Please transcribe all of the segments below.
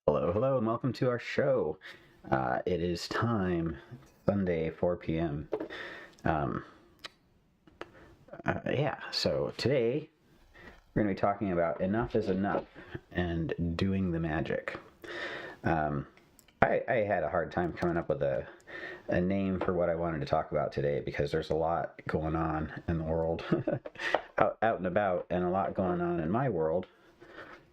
Hello, hello, and welcome to our show. It is time, Sunday, 4 p.m. Um, so today we're going to be talking about enough is enough and doing the magic. Um, I had a hard time coming up with a name for what I wanted to talk about today because there's a lot going on in the world, out and about, and a lot going on in my world.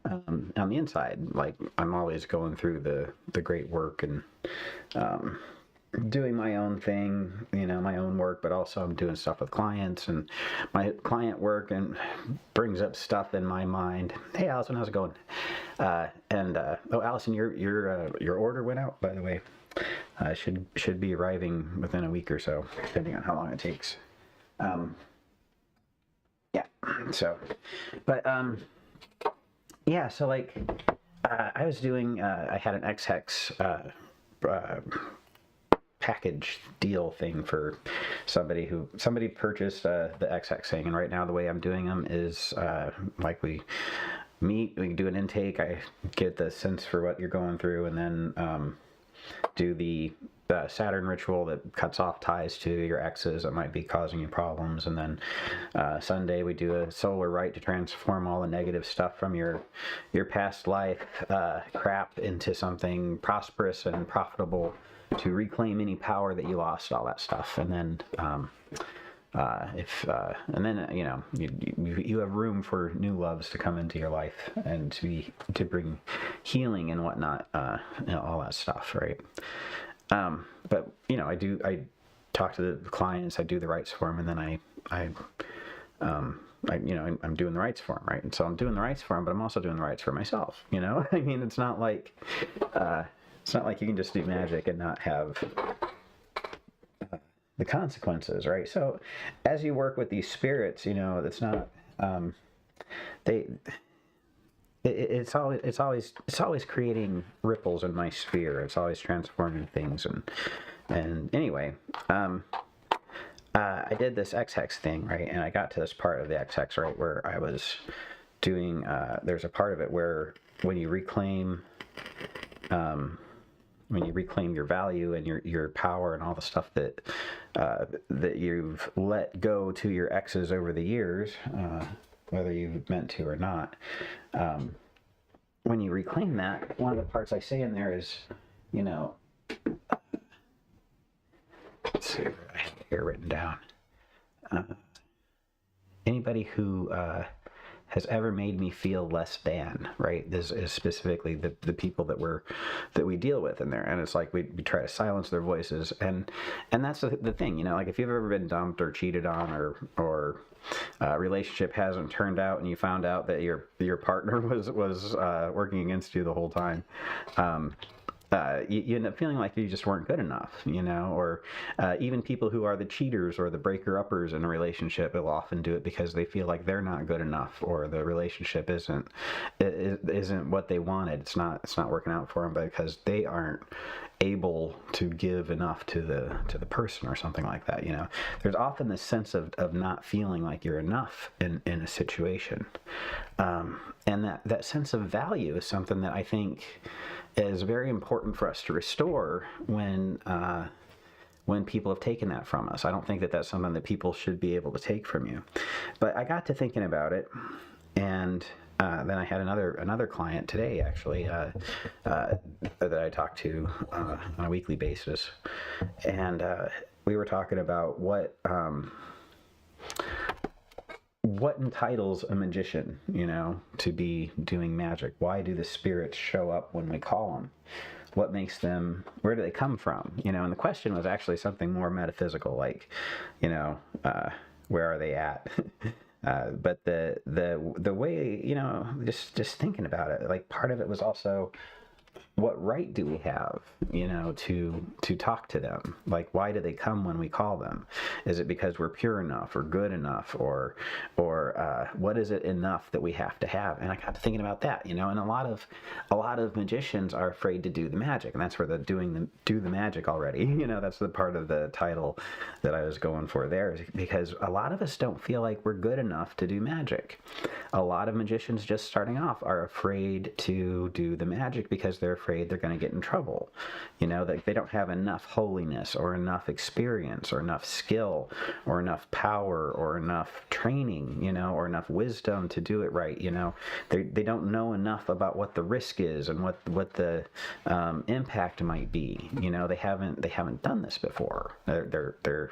On the inside, like I'm always going through the great work and doing my own thing, my own work, but also I'm doing stuff with clients, and my client work and brings up stuff in my mind. Hey, Allison, how's it going? Oh, Allison, your order went out, by the way. Should be arriving within a week or so, depending on how long it takes. Yeah. So, but yeah, so like I was doing, I had an X-Hex package deal thing for somebody purchased the X-Hex thing, and right now the way I'm doing them is like we meet, we do an intake, I get the sense for what you're going through, and then do the Saturn ritual that cuts off ties to your exes that might be causing you problems, and then Sunday we do a solar rite to transform all the negative stuff from your past life crap into something prosperous and profitable, to reclaim any power that you lost, all that stuff, and then and then you have room for new loves to come into your life and to bring healing and whatnot, all that stuff, right? But I talk to the clients, I do the rites for them, and then I'm doing the rites for them, right? And so I'm doing the rites for them, but I'm also doing the rites for myself. I mean, it's not like you can just do magic and not have the consequences, right? So as you work with these spirits, it's not they. It's always creating ripples in my sphere. It's always transforming things, and anyway, I did this X-Hex thing, right? And I got to this part of the X-Hex, right, where I was doing. There's a part of it where when you reclaim your value and your power and all the stuff that you've let go to your exes over the years, whether you meant to or not, when you reclaim that, one of the parts I say in there is, let's see, I have it here written down. Anybody who has ever made me feel less than, right? This is specifically the people that we deal with in there, and it's like we try to silence their voices, and that's the thing, like if you've ever been dumped or cheated on, or a relationship hasn't turned out, and you found out that your partner was working against you the whole time. You end up feeling like you just weren't good enough, or even people who are the cheaters or the breaker-uppers in a relationship will often do it because they feel like they're not good enough, or the relationship isn't what they wanted. It's not working out for them because they aren't able to give enough to the person or something like that. There's often this sense of not feeling like you're enough in a situation, and that sense of value is something that I think is very important for us to restore when people have taken that from us. I don't think that that's something that people should be able to take from you. But I got to thinking about it, and then I had another client today, actually, that I talk to on a weekly basis, and we were talking about what entitles a magician, to be doing magic. Why do the spirits show up when we call them? What makes them, where do they come from? And the question was actually something more metaphysical, like, where are they at? But the way, just thinking about it, like part of it was also, what right do we have, to talk to them? Like, why do they come when we call them? Is it because we're pure enough or good enough, or what is it enough that we have to have? And I got to thinking about that, and a lot of magicians are afraid to do the magic, and that's where do the magic already. That's the part of the title that I was going for there, is because a lot of us don't feel like we're good enough to do magic. A lot of magicians just starting off are afraid to do the magic because they're afraid they're going to get in trouble. That they don't have enough holiness or enough experience or enough skill or enough power or enough training, or enough wisdom to do it right. They don't know enough about what the risk is and what the impact might be. They haven't done this before. They're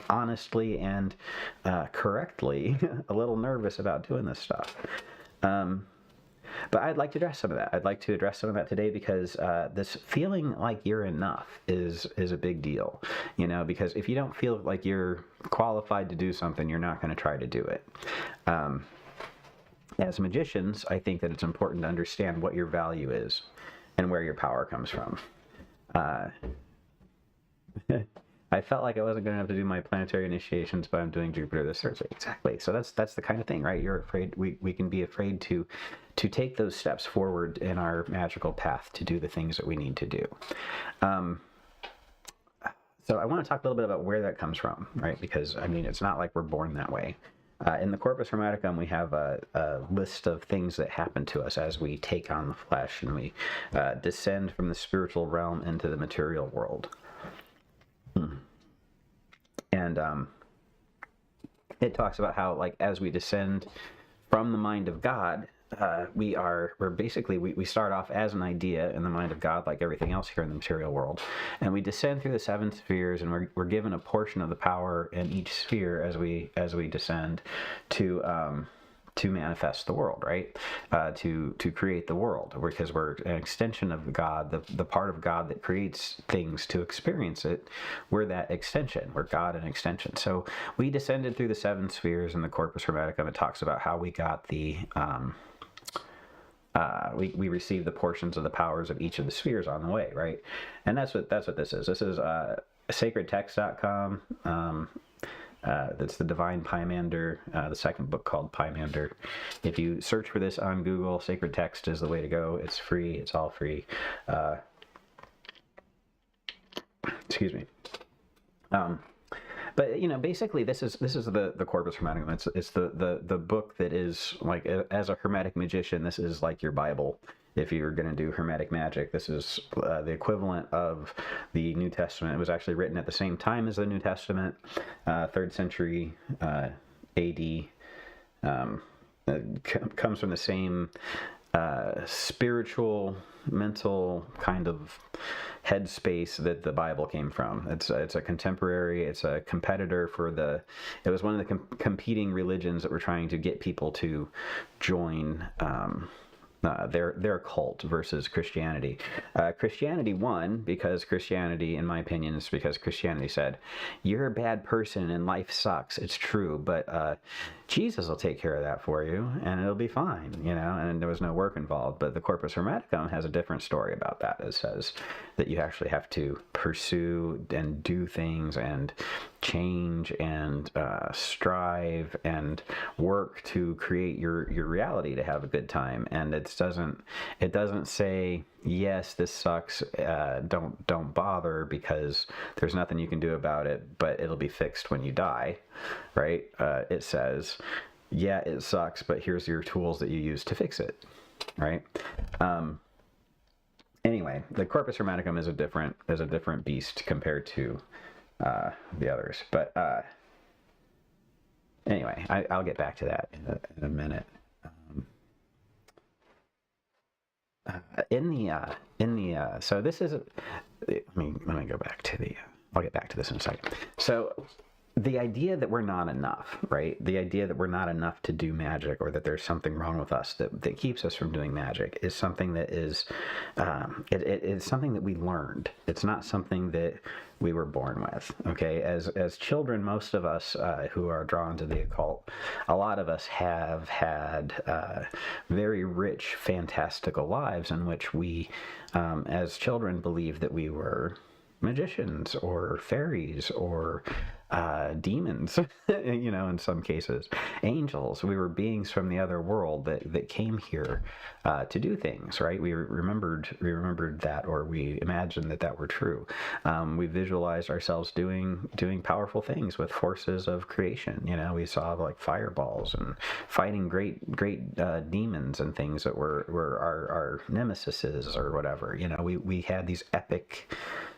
honestly and correctly a little nervous about doing this stuff. But I'd like to address some of that. I'd like to address some of that today because this feeling like you're enough is a big deal, because if you don't feel like you're qualified to do something, you're not going to try to do it. As magicians, I think that it's important to understand what your value is and where your power comes from. I felt like I wasn't good enough to do my planetary initiations, but I'm doing Jupiter this Thursday. Exactly. So that's the kind of thing, right? You're afraid. We can be afraid to take those steps forward in our magical path to do the things that we need to do. So I want to talk a little bit about where that comes from, right? Because it's not like we're born that way. In the Corpus Hermeticum, we have a list of things that happen to us as we take on the flesh and we descend from the spiritual realm into the material world. And it talks about how, like, as we descend from the mind of God, we start off as an idea in the mind of God, like everything else here in the material world, and we descend through the 7 spheres, and we're given a portion of the power in each sphere as we descend to manifest the world, right? To create the world, because we're an extension of God, the part of God that creates things to experience it. We're that extension. We're God an extension. So we descended through the 7 spheres in the Corpus Hermeticum. It talks about how we got we received the portions of the powers of each of the spheres on the way, right? And that's what this is. This is sacredtext.com. That's the Divine Pymander, the second book called Pymander. If you search for this on Google, Sacred Text is the way to go. It's free. It's all free. Excuse me. But basically, this is the Corpus Hermeticum. It's the book that is, like, as a Hermetic magician, this is like your Bible. If you're going to do Hermetic magic, this is the equivalent of the New Testament. It was actually written at the same time as the New Testament, 3rd century A.D. It comes from the same spiritual, mental kind of headspace that the Bible came from. It's a contemporary. It's a competitor it was one of the competing religions that were trying to get people to join their cult versus Christianity. Christianity won because Christianity, in my opinion, is because Christianity said, you're a bad person and life sucks. It's true, but Jesus will take care of that for you and it'll be fine, and there was no work involved. But the Corpus Hermeticum has a different story about that. It says that you actually have to pursue and do things and change and strive and work to create your reality to have a good time. And it doesn't say, yes, this sucks, don't bother because there's nothing you can do about it, but it'll be fixed when you die, right? It says, yeah, it sucks, but here's your tools that you use to fix it, right? Anyway, the Corpus Hermeticum is a different beast compared to the others. But anyway, I'll get back to that in a minute. So this is, let me go back to I'll get back to this in a second. So the idea that we're not enough, right? The idea that we're not enough to do magic, or that there's something wrong with us that keeps us from doing magic, is something that is, it's something that we learned. It's not something that we were born with, okay? As children, most of us who are drawn to the occult, a lot of us have had very rich, fantastical lives in which we, as children, believed that we were magicians or fairies or demons, in some cases, angels. We were beings from the other world that came here to do things, right? We remembered that, or we imagined that were true. We visualized ourselves doing powerful things with forces of creation. We saw like fireballs and fighting great demons and things that were our nemesises or whatever. We had these epic,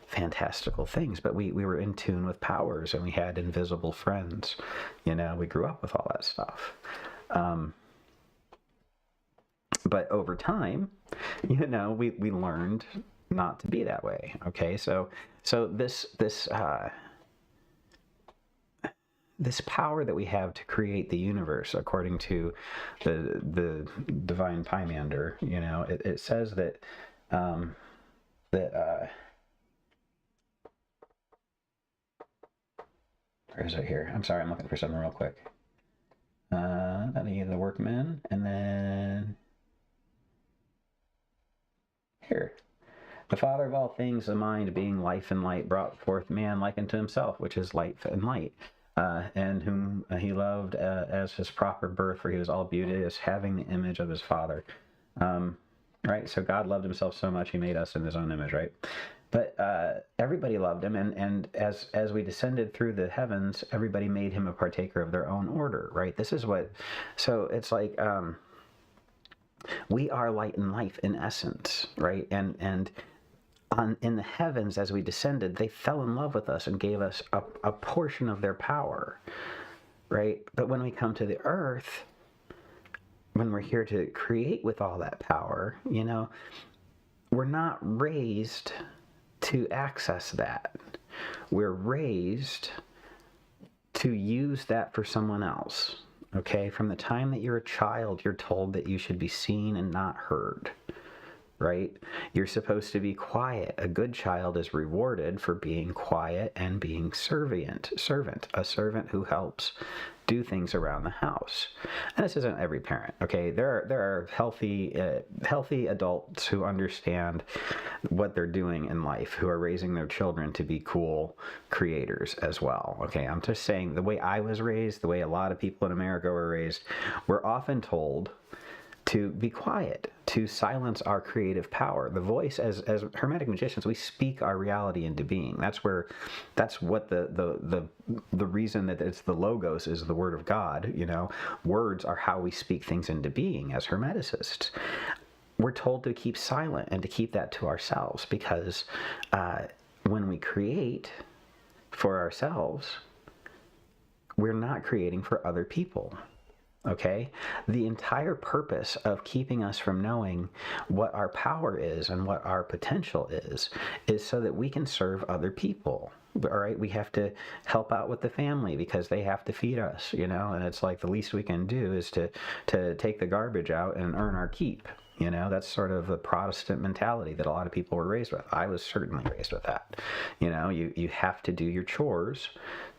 fantastical things, but we were in tune with powers, and we had invisible friends. We grew up with all that stuff. But over time, we learned not to be that way. Okay, so this power that we have to create the universe, according to the divine Pymander, it says that where is it here? I'm sorry, I'm looking for something real quick. The workmen, and then here. The Father of all things, the mind being life and light, brought forth man like unto himself, which is life and light, and whom he loved as his proper birth, for he was all beauteous, having the image of his Father. Right? So God loved himself so much, he made us in his own image, right? But everybody loved him, and as we descended through the heavens, everybody made him a partaker of their own order, right? This is what, so it's like, we are light and life in essence, right? And in the heavens, as we descended, they fell in love with us and gave us a portion of their power, right? But when we come to the earth, when we're here to create with all that power, we're not raised to access that. We're raised to use that for someone else. Okay? From the time that you're a child, you're told that you should be seen and not heard. Right? You're supposed to be quiet. A good child is rewarded for being quiet and being servant, a servant who helps do things around the house. And this isn't every parent, okay? There are healthy adults who understand what they're doing in life, who are raising their children to be cool creators as well, okay? I'm just saying, the way I was raised, the way a lot of people in America were raised, we're often told to be quiet, to silence our creative power. The voice, as Hermetic magicians, we speak our reality into being. That's what the reason that it's the logos is the word of God. Words are how we speak things into being as Hermeticists. We're told to keep silent and to keep that to ourselves, because when we create for ourselves, we're not creating for other people. Okay? The entire purpose of keeping us from knowing what our power is and what our potential is so that we can serve other people. All right? We have to help out with the family because they have to feed us, and it's like the least we can do is to take the garbage out and earn our keep. That's sort of the Protestant mentality that a lot of people were raised with. I was certainly raised with that. You have to do your chores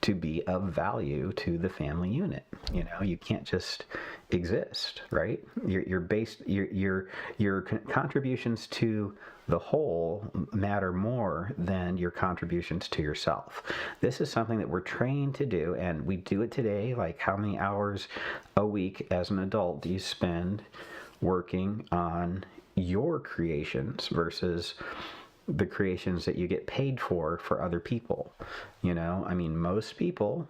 to be of value to the family unit. You can't just exist, right? Your contributions to the whole matter more than your contributions to yourself. This is something that we're trained to do, and we do it today. Like, how many hours a week as an adult do you spend working on your creations versus the creations that you get paid for other people? Most people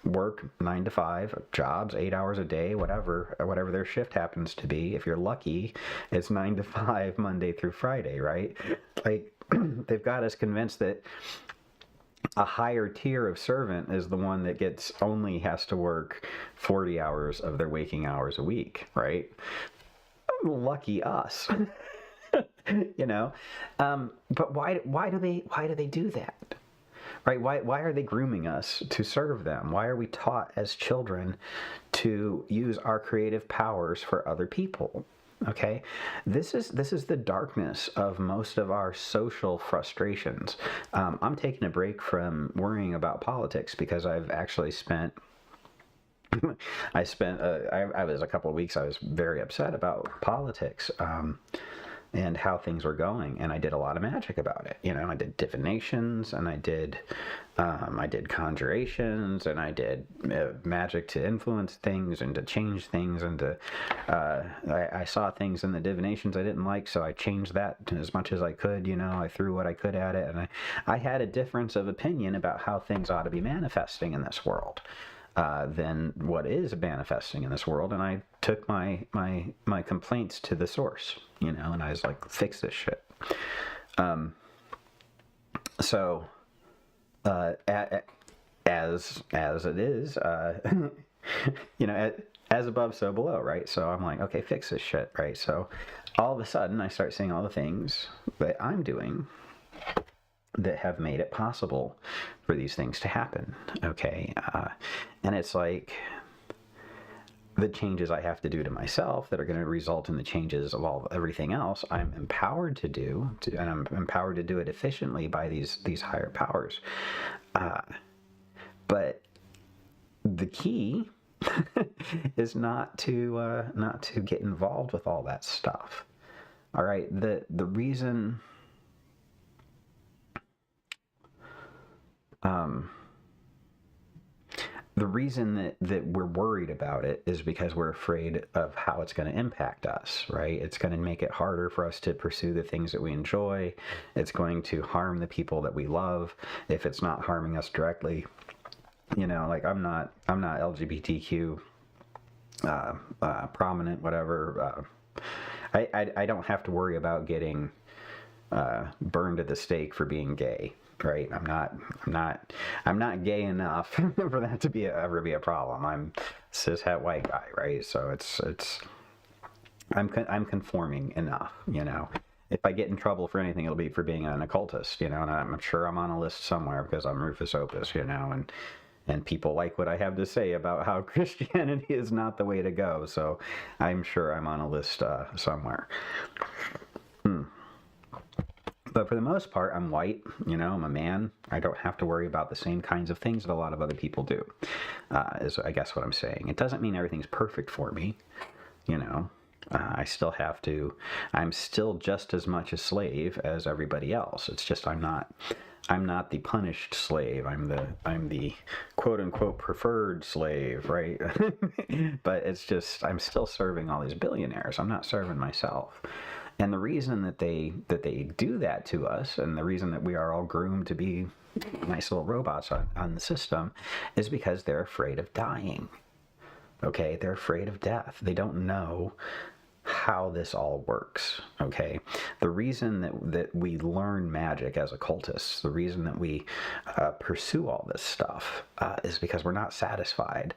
work 9 to 5 jobs, 8 hours a day, whatever their shift happens to be. If you're lucky, it's 9 to 5 Monday through Friday, right? Like, they've got us convinced that a higher tier of servant is the one that only has to work 40 hours of their waking hours a week, right? Lucky us. But why do they do that, right? Why are they grooming us to serve them? Why are we taught as children to use our creative powers for other people? Okay, this is the darkness of most of our social frustrations. I'm taking a break from worrying about politics because I've actually spent I was a couple of weeks, I was very upset about politics. and how things were going, and I did a lot of magic about it. I did divinations, and I did conjurations, and I did magic to influence things and to change things, and to I saw things in the divinations I didn't like, so I changed that as much as I could. I threw what I could at it, and I had a difference of opinion about how things ought to be manifesting in this world than what is manifesting in this world. And I took my complaints to the source, and I was like, fix this shit. So as it is, as above, so below, right? So I'm like, okay, fix this shit, right? So all of a sudden, I start seeing all the things that I'm doing that have made it possible for these things to happen, okay? And it's like the changes I have to do to myself that are going to result in the changes of everything else, I'm empowered to do, and I'm empowered to do it efficiently by these higher powers. But the key is not to get involved with all that stuff. All right, the reason that we're worried about it is because we're afraid of how it's going to impact us, right? It's going to make it harder for us to pursue the things that we enjoy. It's going to harm the people that we love if it's not harming us directly. Like I'm not LGBTQ prominent, whatever. I don't have to worry about getting burned at the stake for being gay, right? I'm not gay enough for that to ever be a problem. I'm cishet white guy, right? So I'm conforming enough, If I get in trouble for anything, it'll be for being an occultist, and I'm sure I'm on a list somewhere because I'm Rufus Opus, and people like what I have to say about how Christianity is not the way to go. So I'm sure I'm on a list somewhere. But for the most part, I'm white, I'm a man. I don't have to worry about the same kinds of things that a lot of other people do, is I guess what I'm saying. It doesn't mean everything's perfect for me, I still have to, I'm still just as much a slave as everybody else. It's just I'm not the punished slave. I'm the quote unquote preferred slave, right? But it's just I'm still serving all these billionaires. I'm not serving myself. And the reason that they do that to us, and the reason that we are all groomed to be nice little robots on the system, is because they're afraid of dying. Okay, they're afraid of death. They don't know how this all works, okay? The reason that we learn magic as occultists, the reason that we pursue all this stuff is because we're not satisfied.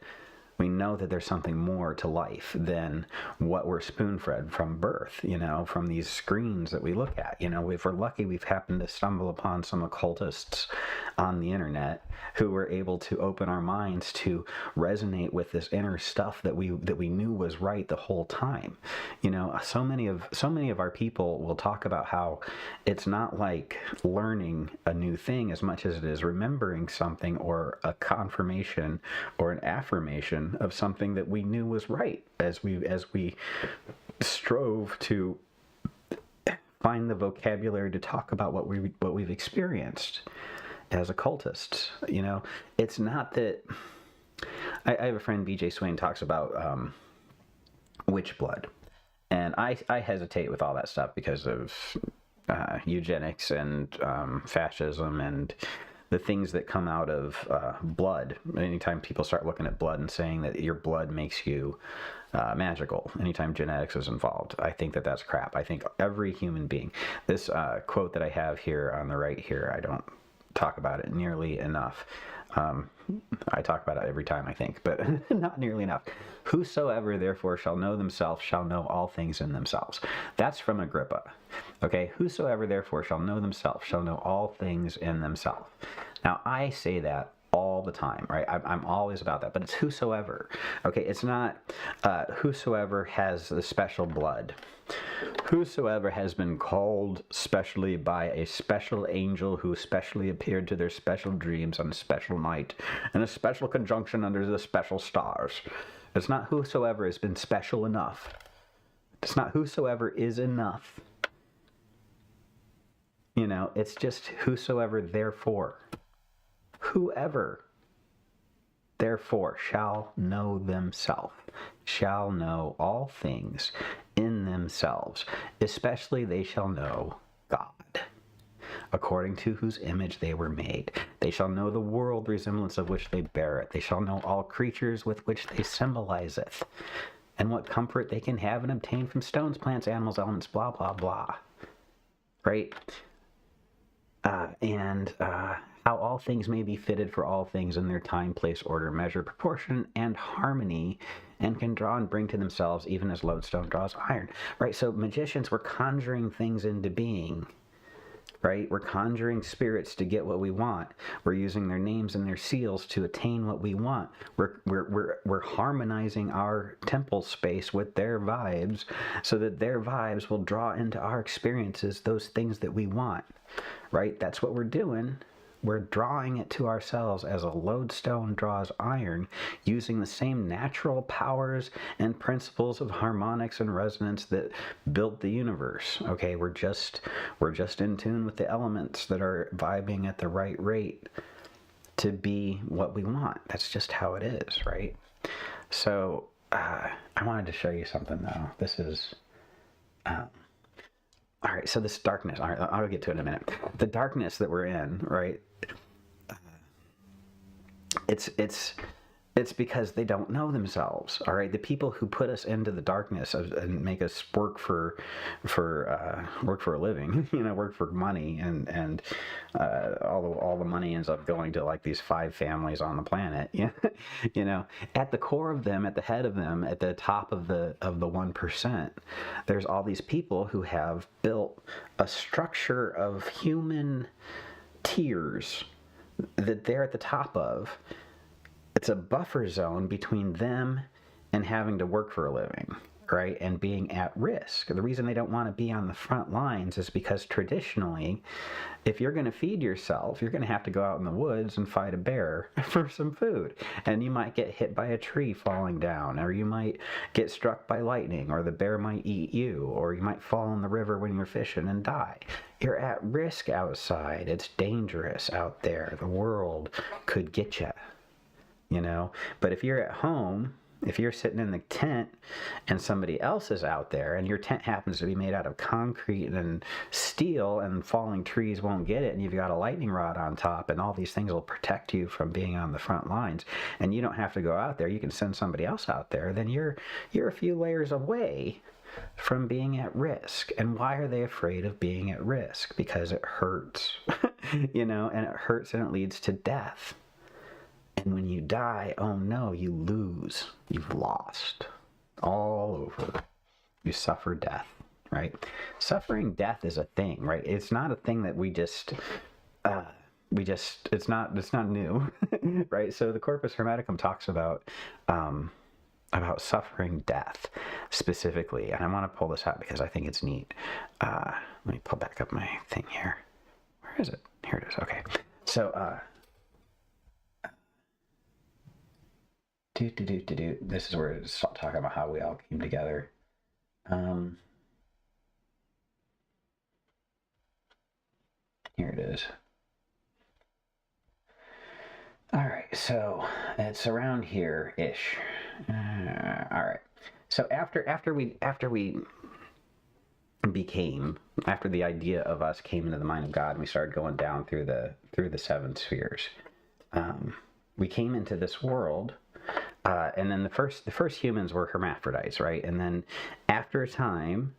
We know that there's something more to life than what we're spoon-fed from birth, from these screens that we look at. If we're lucky, we've happened to stumble upon some occultists on the internet who were able to open our minds to resonate with this inner stuff that we knew was right the whole time. So many of our people will talk about how it's not like learning a new thing as much as it is remembering something, or a confirmation or an affirmation of something that we knew was right as we strove to find the vocabulary to talk about what we've experienced as occultists. It's not that I have a friend, BJ Swain, talks about witch blood, and I hesitate with all that stuff because of eugenics and fascism and the things that come out of blood. Anytime people start looking at blood and saying that your blood makes you magical, anytime genetics is involved, I think that that's crap. I think every human being, this quote that I have here on the right here, I don't talk about it nearly enough. I talk about it every time, I think, but not nearly enough. Whosoever therefore shall know themselves shall know all things in themselves. That's from Agrippa. Okay, whosoever therefore shall know themselves shall know all things in themselves. Now, I say that all the time, right? I'm always about that, but it's whosoever. Okay, it's not whosoever has the special blood. Whosoever has been called specially by a special angel who specially appeared to their special dreams on a special night in a special conjunction under the special stars. It's not whosoever has been special enough. It's not whosoever is enough. It's just whosoever whoever therefore shall know themselves, shall know all things in themselves, especially they shall know God, according to whose image they were made. They shall know the world resemblance of which they bear it. They shall know all creatures with which they symbolizeth, and what comfort they can have and obtain from stones, plants, animals, elements, blah, blah, blah. Right? And how all things may be fitted for all things in their time, place, order, measure, proportion, and harmony, and can draw and bring to themselves even as lodestone draws iron. Right? So magicians were conjuring things into being. Right? We're conjuring spirits to get what we want. We're using their names and their seals to attain what we want. We're harmonizing our temple space with their vibes so that their vibes will draw into our experiences those things that we want. Right? That's what we're doing. We're drawing it to ourselves as a lodestone draws iron, using the same natural powers and principles of harmonics and resonance that built the universe. Okay, we're just in tune with the elements that are vibing at the right rate to be what we want. That's just how it is, right? So I wanted to show you something though. This is all right, so this darkness, all right, I'll get to it in a minute. The darkness that we're in, right? It's because they don't know themselves. All right, the people who put us into the darkness and make us work for a living, work for money, and all the money ends up going to like these 5 families on the planet. At the core of them, at the head of them, at the top of the 1%, there's all these people who have built a structure of human tiers that they're at the top of. It's a buffer zone between them and having to work for a living, right? And being at risk. The reason they don't want to be on the front lines is because traditionally, if you're going to feed yourself, you're going to have to go out in the woods and fight a bear for some food. And you might get hit by a tree falling down, or you might get struck by lightning, or the bear might eat you, or you might fall in the river when you're fishing and die. You're at risk outside. It's dangerous out there. The world could get you. But if you're at home, if you're sitting in the tent and somebody else is out there and your tent happens to be made out of concrete and steel and falling trees won't get it, and you've got a lightning rod on top and all these things will protect you from being on the front lines, and you don't have to go out there, you can send somebody else out there, then you're a few layers away from being at risk. And why are they afraid of being at risk? Because it hurts, and it hurts and it leads to death. And when you die, oh no, you lose. You've lost. All over. You suffer death, right? Suffering death is a thing, right? It's not a thing that it's not new, right? So the Corpus Hermeticum talks about suffering death specifically. And I want to pull this out because I think it's neat. Let me pull back up my thing here. Where is it? Here it is. Okay. So, this is where it's talking about how we all came together. Here it is. All right, so it's around here-ish. All right. So after the idea of us came into the mind of God, and we started going down through the 7 spheres. We came into this world. And then the first humans were hermaphrodites, right? And then after a time,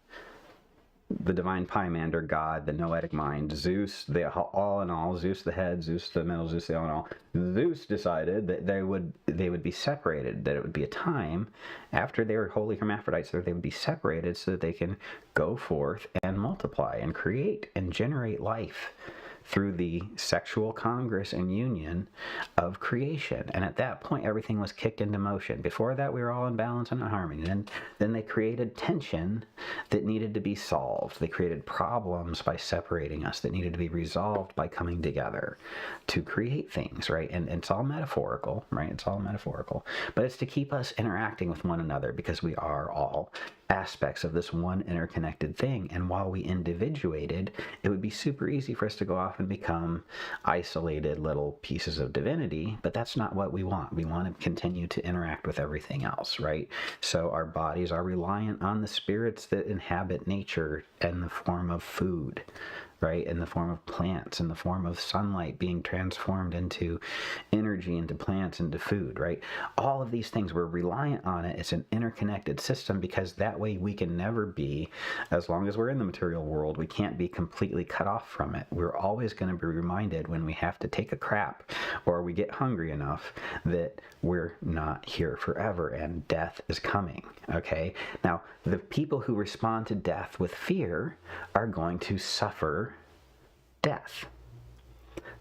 the divine Pymander, God, the noetic mind, Zeus, the all in all, Zeus the head, Zeus the middle, Zeus the all in all, Zeus decided that they would be separated, that it would be a time after they were holy hermaphrodites that they would be separated so that they can go forth and multiply and create and generate life through the sexual congress and union of creation. And at that point, everything was kicked into motion. Before that, we were all in balance and in harmony. And then they created tension that needed to be solved. They created problems by separating us that needed to be resolved by coming together to create things, right? And it's all metaphorical, right? It's all metaphorical. But it's to keep us interacting with one another because we are all aspects of this one interconnected thing. And while we individuated, it would be super easy for us to go off and become isolated little pieces of divinity, but that's not what we want. We want to continue to interact with everything else, right? So our bodies are reliant on the spirits that inhabit nature in the form of food, right? In the form of plants, in the form of sunlight being transformed into energy, into plants, into food, right? All of these things, we're reliant on it. It's an interconnected system, because that way we can never be, as long as we're in the material world, we can't be completely cut off from it. We're always going to be reminded when we have to take a crap or we get hungry enough that we're not here forever and death is coming, okay? Now, the people who respond to death with fear are going to suffer death.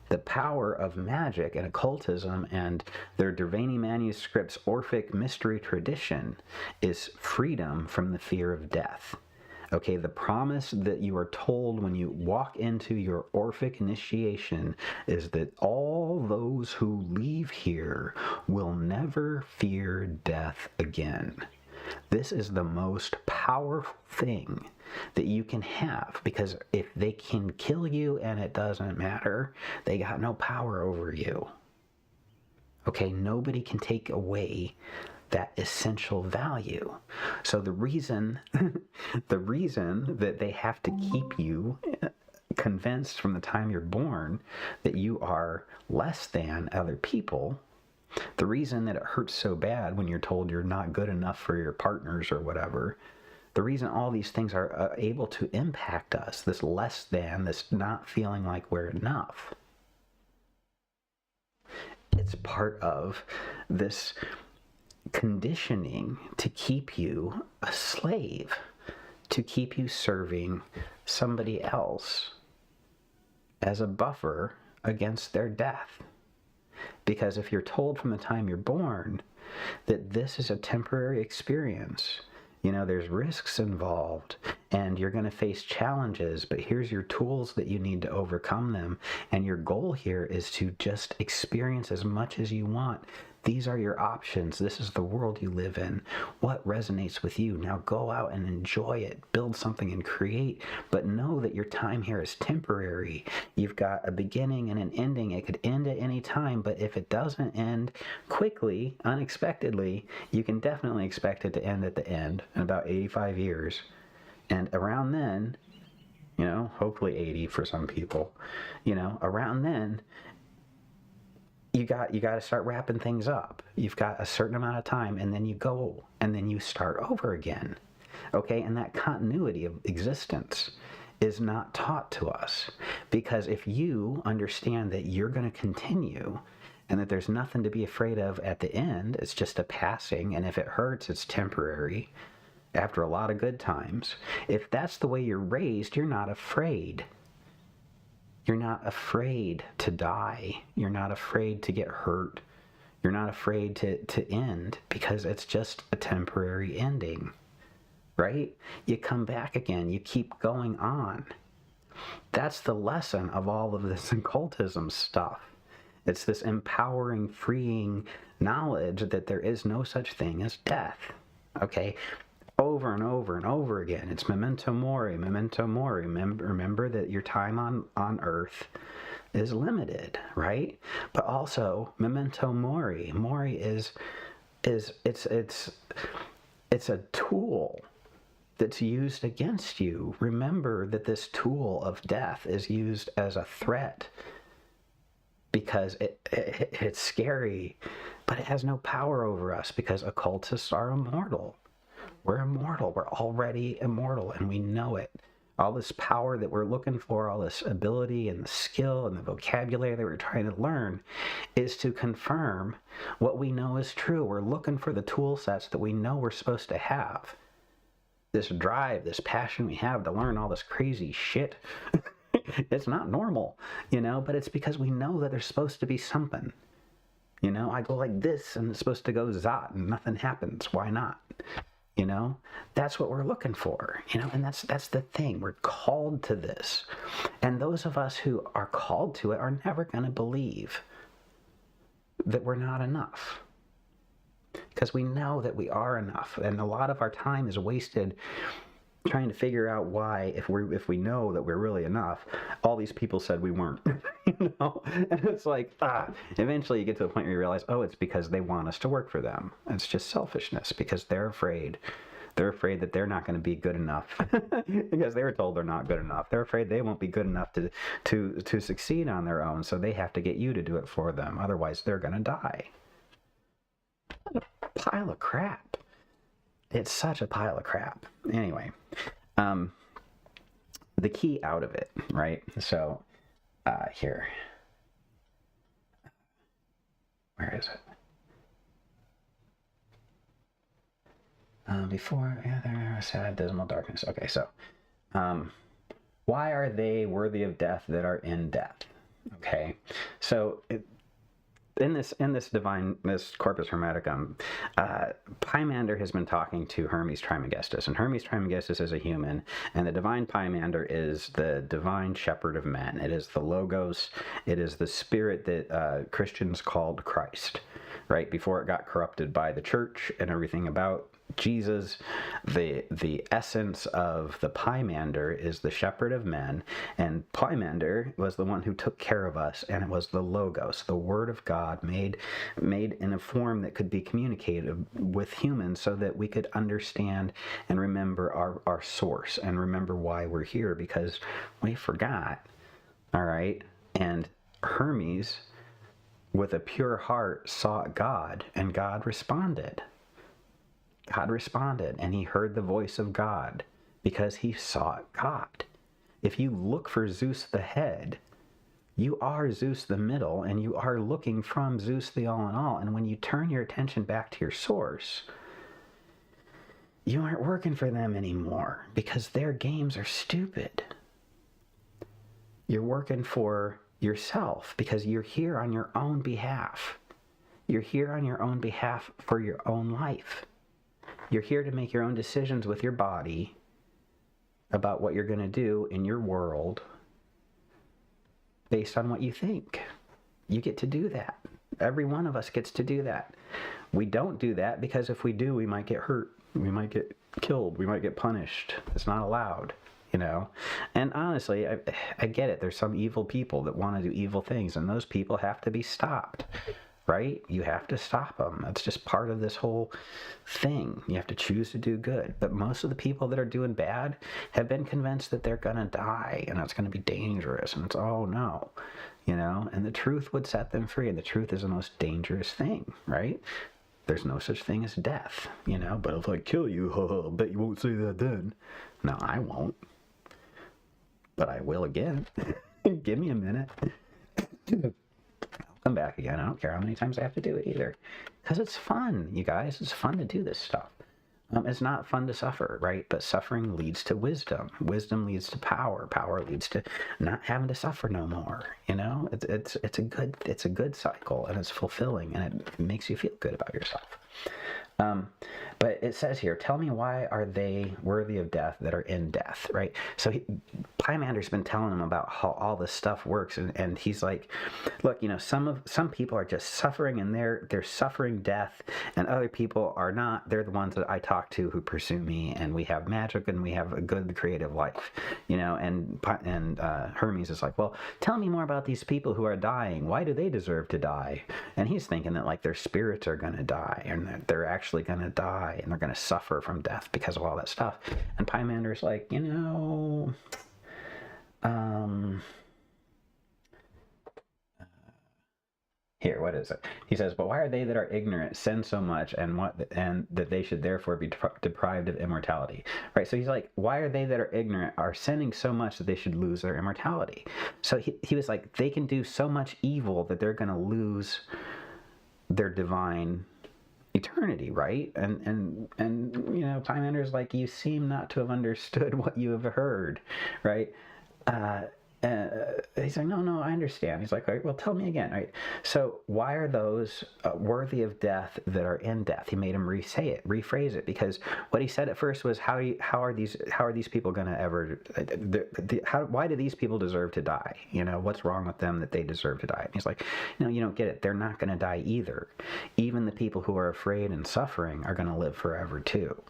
The power of magic and occultism and their Dervani manuscripts Orphic mystery tradition is freedom from the fear of death. Okay, the promise that you are told when you walk into your Orphic initiation is that all those who leave here will never fear death again. This is the most powerful thing that you can have, because if they can kill you and it doesn't matter, they got no power over you. Okay, nobody can take away that essential value. So the reason that they have to keep you convinced from the time you're born that you are less than other people, the reason that it hurts so bad when you're told you're not good enough for your partners or whatever, the reason all these things are able to impact us, this less than, this not feeling like we're enough, it's part of this conditioning to keep you a slave, to keep you serving somebody else as a buffer against their death. Because if you're told from the time you're born that this is a temporary experience, you know, there's risks involved and you're going to face challenges, but here's your tools that you need to overcome them. And your goal here is to just experience as much as you want. These are your options. This is the world you live in. What resonates with you? Now go out and enjoy it. Build something and create. But know that your time here is temporary. You've got a beginning and an ending. It could end at any time, but if it doesn't end quickly, unexpectedly, you can definitely expect it to end at the end in about 85 years. And around then, you know, hopefully 80 for some people, you know, around then, you got to start wrapping things up. You've got a certain amount of time, and then you go, and then you start over again. Okay, and that continuity of existence is not taught to us, because if you understand that you're going to continue and that there's nothing to be afraid of at the end, it's just a passing, and if it hurts, it's temporary after a lot of good times. If that's the way you're raised, you're not afraid. You're not afraid to die. You're not afraid to get hurt. You're not afraid to end, because it's just a temporary ending, right? You come back again. You keep going on. That's the lesson of all of this occultism stuff. It's this empowering, freeing knowledge that there is no such thing as death, okay? Over and over and over again. It's memento mori, memento mori. Remember that your time on Earth is limited, right? But also memento mori. Mori is it's a tool that's used against you. Remember that this tool of death is used as a threat, because it's scary, but it has no power over us, because occultists are immortal. We're immortal. We're already immortal, and we know it. All this power that we're looking for, all this ability and the skill and the vocabulary that we're trying to learn, is to confirm what we know is true. We're looking for the tool sets that we know we're supposed to have. This drive, this passion we have to learn all this crazy shit, it's not normal, you know, but it's because we know that there's supposed to be something. You know, I go like this, and it's supposed to go zot, and nothing happens. Why not? You know, that's what we're looking for, you know, and that's the thing. We're called to this. And those of us who are called to it are never going to believe that we're not enough. because we know that we are enough, and a lot of our time is wasted trying to figure out why, if we know that we're really enough, all these people said we weren't. And it's like, eventually you get to the point where you realize, oh, it's because they want us to work for them. It's just selfishness, because they're afraid that they're not going to be good enough because they were told they're not good enough. They're afraid they won't be good enough to succeed on their own, so they have to get you to do it for them. Otherwise, they're going to die. What a pile of crap. It's such a pile of crap. Anyway, the key out of it, right? So, here. Where is it? Before, yeah, there was sad, dismal darkness. Okay, so, why are they worthy of death that are in death? Okay, so in this Corpus Hermeticum, Pymander has been talking to Hermes Trismegistus, and Hermes Trismegistus is a human, and the divine Pymander is the divine shepherd of men. It is the Logos. It is the spirit that Christians called Christ, right? Before it got corrupted by the church and everything about Jesus, the essence of the Pymander is the shepherd of men, and Pymander was the one who took care of us, and it was the Logos, the Word of God made in a form that could be communicated with humans so that we could understand and remember our source and remember why we're here, because we forgot, all right? And Hermes, with a pure heart, sought God, and God responded. God responded, and he heard the voice of God because he sought God. If you look for Zeus the head, you are Zeus the middle, and you are looking from Zeus the all in all. And when you turn your attention back to your source, you aren't working for them anymore because their games are stupid. You're working for yourself because you're here on your own behalf. You're here on your own behalf for your own life. You're here to make your own decisions with your body about what you're going to do in your world based on what you think. You get to do that. Every one of us gets to do that. We don't do that because if we do, we might get hurt. We might get killed. We might get punished. It's not allowed, you know? And honestly, I get it. There's some evil people that want to do evil things, and those people have to be stopped. Right? You have to stop them. That's just part of this whole thing. You have to choose to do good. But most of the people that are doing bad have been convinced that they're going to die and it's going to be dangerous. And it's, oh no, you know, and the truth would set them free. And the truth is the most dangerous thing, right? There's no such thing as death, you know, but if I kill you, I bet you won't say that then. No, I won't. But I will again. Give me a minute. Come back again. I don't care how many times I have to do it either, because it's fun, you guys. It's fun to do this stuff. It's not fun to suffer, right? But suffering leads to wisdom. Wisdom leads to power. Power leads to not having to suffer no more. You know, it's a good cycle, and it's fulfilling, and it makes you feel good about yourself. But it says here, tell me, why are they worthy of death that are in death, right? So Pymander's been telling him about how all this stuff works, and he's like, look, you know, some people are just suffering, and they're suffering death, and other people are not. They're the ones that I talk to who pursue me, and we have magic, and we have a good creative life, you know. And Hermes is like, well, tell me more about these people who are dying. Why do they deserve to die? And he's thinking that like their spirits are going to die, and that they're actually going to die, and they're going to suffer from death because of all that stuff. And Pymander's like, you know, here, what is it? He says, but why are they that are ignorant sin so much, and that they should therefore be deprived of immortality? Right? So he's like, why are they that are ignorant are sinning so much that they should lose their immortality? So he was like, they can do so much evil that they're going to lose their divine eternity, right? And you know, Pymander's like, you seem not to have understood what you have heard, right? He's like, no, I understand. He's like, all right, well, tell me again, right? So why are those worthy of death that are in death? He made him rephrase it, because what he said at first was, how are these people going to ever? Why do these people deserve to die? What's wrong with them that they deserve to die? And he's like, no, you don't get it. They're not going to die either. Even the people who are afraid and suffering are going to live forever too.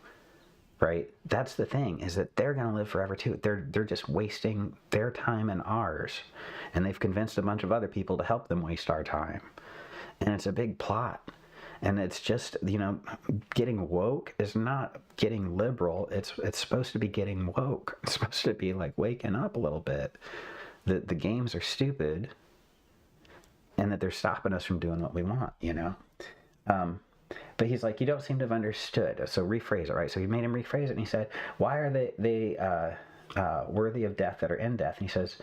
Right? That's the thing, is that they're going to live forever too. They're just wasting their time and ours. And they've convinced a bunch of other people to help them waste our time. And it's a big plot. And it's just, getting woke is not getting liberal. It's supposed to be getting woke. It's supposed to be like waking up a little bit. That the games are stupid and that they're stopping us from doing what we want, But he's like, you don't seem to have understood. So rephrase it, right? So he made him rephrase it, and he said, why are they worthy of death that are in death? And he says,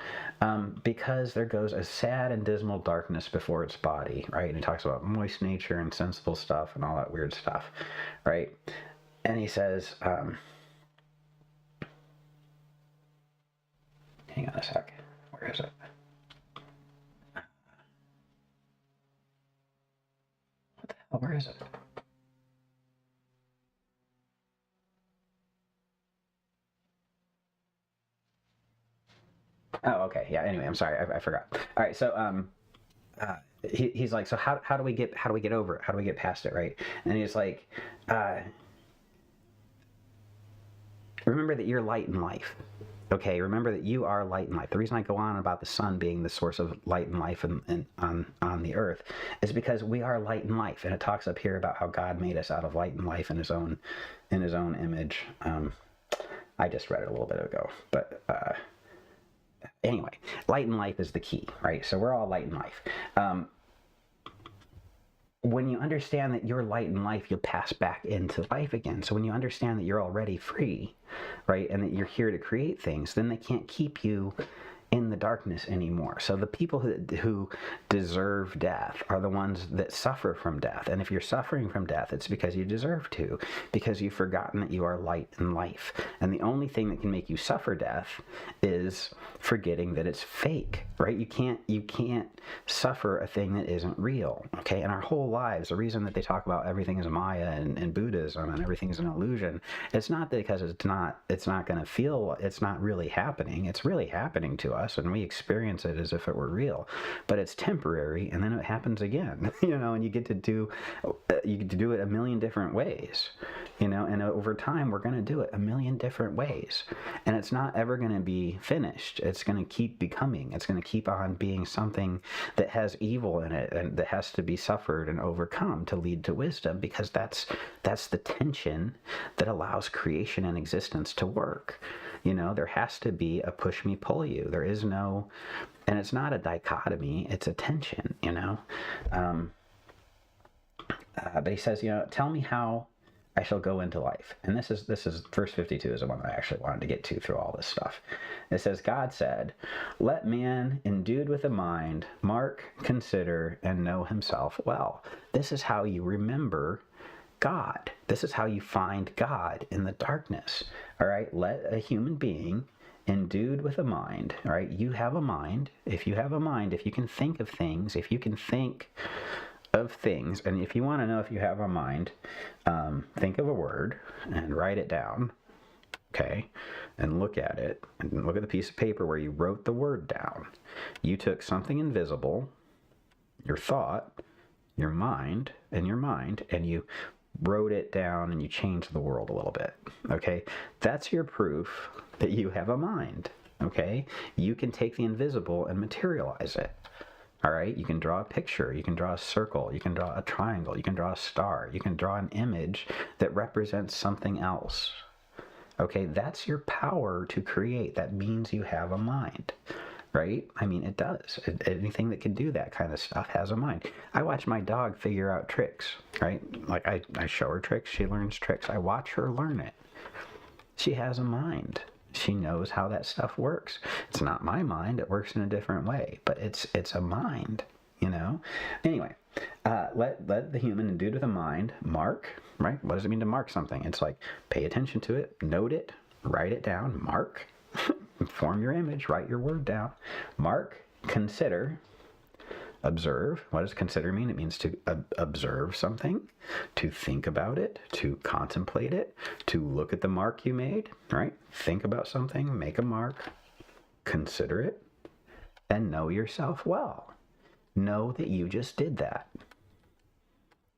because there goes a sad and dismal darkness before its body, right? And he talks about moist nature and sensible stuff and all that weird stuff, right? And he says, hang on a sec. Where is it? What the hell? Where is it? Oh, okay. Yeah. Anyway, I'm sorry. I forgot. All right. So, he's like, so how do we get over it? How do we get past it? Right. And he's like, remember that you're light in life. Okay. Remember that you are light in life. The reason I go on about the sun being the source of light and life on the earth is because we are light and life. And it talks up here about how God made us out of light and life in his own image. I just read it a little bit ago, but, anyway, light and life is the key, right? So we're all light and life. When you understand that you're light in life, you'll pass back into life again. So when you understand that you're already free, right, and that you're here to create things, then they can't keep you in the darkness anymore. So the people who deserve death are the ones that suffer from death. And if you're suffering from death, it's because you deserve to, because you've forgotten that you are light in life. And the only thing that can make you suffer death is forgetting that it's fake, right? You can't suffer a thing that isn't real, okay? And our whole lives, the reason that they talk about everything is Maya and Buddhism and everything is an illusion, it's not because it's not going to feel, it's not really happening. It's really happening to us, and we experience it as if it were real, but it's temporary, and then it happens again, and you get to do it a million different ways, and over time we're going to do it a million different ways, and it's not ever going to be finished. It's going to keep becoming, it's going to keep on being something that has evil in it and that has to be suffered and overcome to lead to wisdom, because that's the tension that allows creation and existence to work. There has to be a push me, pull you. There is no, and it's not a dichotomy, it's a tension, but he says, tell me how I shall go into life. And this is verse 52 is the one that I actually wanted to get to through all this stuff. It says, God said, let man endued with a mind mark, consider, and know himself well. This is how you remember God. This is how you find God in the darkness. All right, let a human being endued with a mind. All right, you have a mind. If you have a mind, if you can think of things, and if you want to know if you have a mind, think of a word and write it down. Okay, and look at it, and look at the piece of paper where you wrote the word down. You took something invisible, your thought, your mind, and you wrote it down, and you changed the world a little bit. Okay, that's your proof that you have a mind. Okay, you can take the invisible and materialize it. All right, you can draw a picture, you can draw a circle, you can draw a triangle, you can draw a star, you can draw an image that represents something else. Okay, that's your power to create. That means you have a mind. Right? I mean, it does. Anything that can do that kind of stuff has a mind. I watch my dog figure out tricks, right? Like I show her tricks, she learns tricks. I watch her learn it. She has a mind. She knows how that stuff works. It's not my mind. It works in a different way, but it's a mind, Anyway, let the human endued with a mind mark, right? What does it mean to mark something? It's like pay attention to it, note it, write it down, mark. Form your image, write your word down. Mark, consider, observe. What does consider mean? It means to observe something, to think about it, to contemplate it, to look at the mark you made, right? Think about something, make a mark, consider it, and know yourself well. Know that you just did that.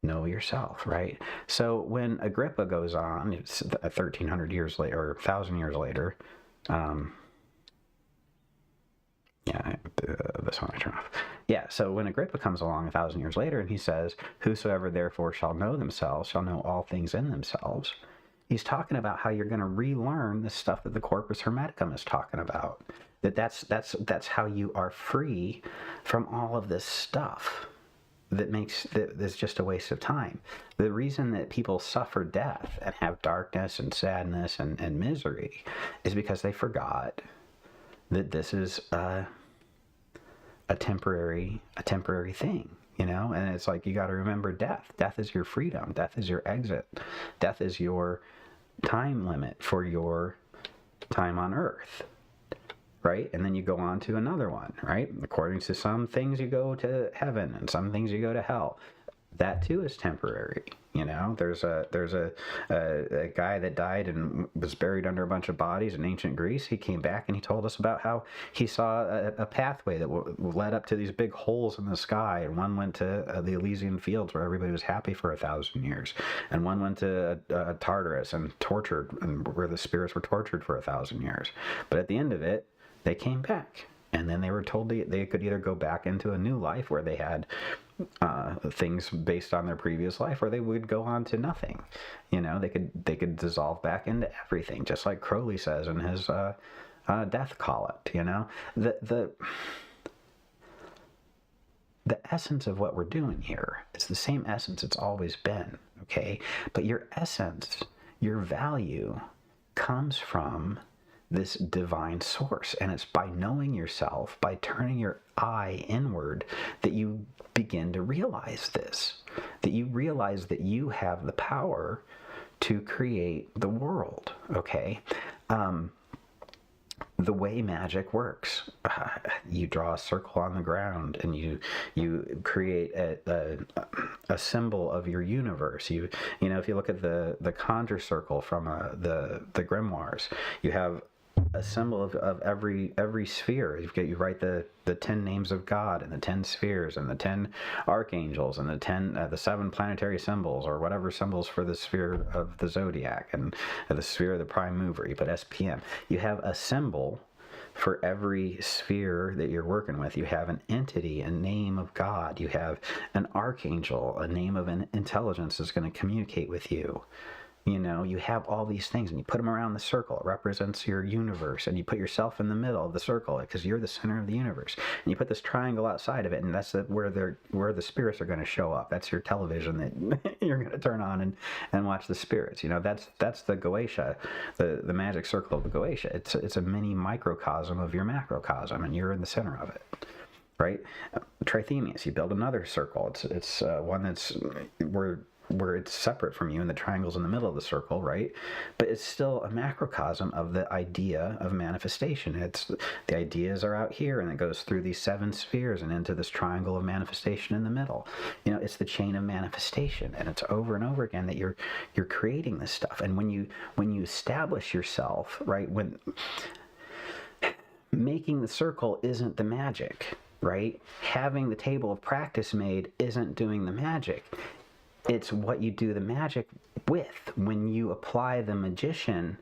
Know yourself, right? So when Agrippa goes on, it's 1,300 years later, or 1,000 years later, this one I turn off. Yeah, so when Agrippa comes along 1,000 years later and he says, whosoever therefore shall know themselves shall know all things in themselves, he's talking about how you're going to relearn the stuff that the Corpus Hermeticum is talking about. That's how you are free from all of this stuff that's just a waste of time. The reason that people suffer death and have darkness and sadness and misery is because they forgot that this is a temporary thing, you know? And it's like, you got to remember death. Death is your freedom. Death is your exit. Death is your time limit for your time on earth, right? And then you go on to another one, right? According to some things, you go to heaven, and some things you go to hell. That too is temporary. You know, there's a guy that died and was buried under a bunch of bodies in ancient Greece. He came back and he told us about how he saw a pathway that led up to these big holes in the sky, and one went to the Elysian fields where everybody was happy for 1,000 years, and one went to Tartarus and tortured, and where the spirits were tortured for 1,000 years. But at the end of it, they came back, and then they were told they could either go back into a new life where they had things based on their previous life, or they would go on to nothing. You know, they could dissolve back into everything, just like Crowley says in his death collect. You know, the essence of what we're doing here, it's the same essence it's always been. Okay, but your essence, your value, comes from this divine source, and it's by knowing yourself, by turning your eye inward, that you begin to realize this, that you realize that you have the power to create the world. Okay, the way magic works, you draw a circle on the ground and you create a symbol of your universe. You know, if you look at the conjure circle from the grimoires, you have a symbol of every sphere. You write the 10 names of God and the 10 spheres and the 10 archangels and the 7 planetary symbols, or whatever symbols for the sphere of the zodiac and the sphere of the prime mover. You put SPM. You have a symbol for every sphere that you're working with. You have an entity, a name of God. You have an archangel, a name of an intelligence that's going to communicate with you. You know, you have all these things, and you put them around the circle. It represents your universe, and you put yourself in the middle of the circle because you're the center of the universe. And you put this triangle outside of it, and that's where the spirits are going to show up. That's your television that you're going to turn on and watch the spirits. You know, that's the Goetia, the magic circle of the Goetia. It's a mini microcosm of your macrocosm, and you're in the center of it. Right? Trithemius, you build another circle. It's one that's where it's separate from you, and the triangle's in the middle of the circle, right? But it's still a macrocosm of the idea of manifestation. It's the ideas are out here, and it goes through these 7 spheres and into this triangle of manifestation in the middle. You know, it's the chain of manifestation, and it's over and over again that you're creating this stuff. And when you establish yourself, right, when making the circle isn't the magic, right? Having the table of practice made isn't doing the magic. It's what you do the magic with. When you apply the magician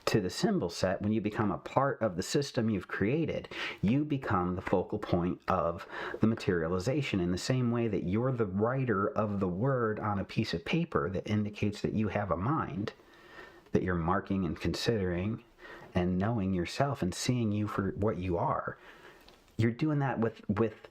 to the symbol set, when you become a part of the system you've created, you become the focal point of the materialization, in the same way that you're the writer of the word on a piece of paper that indicates that you have a mind, that you're marking and considering and knowing yourself and seeing you for what you are. You're doing that with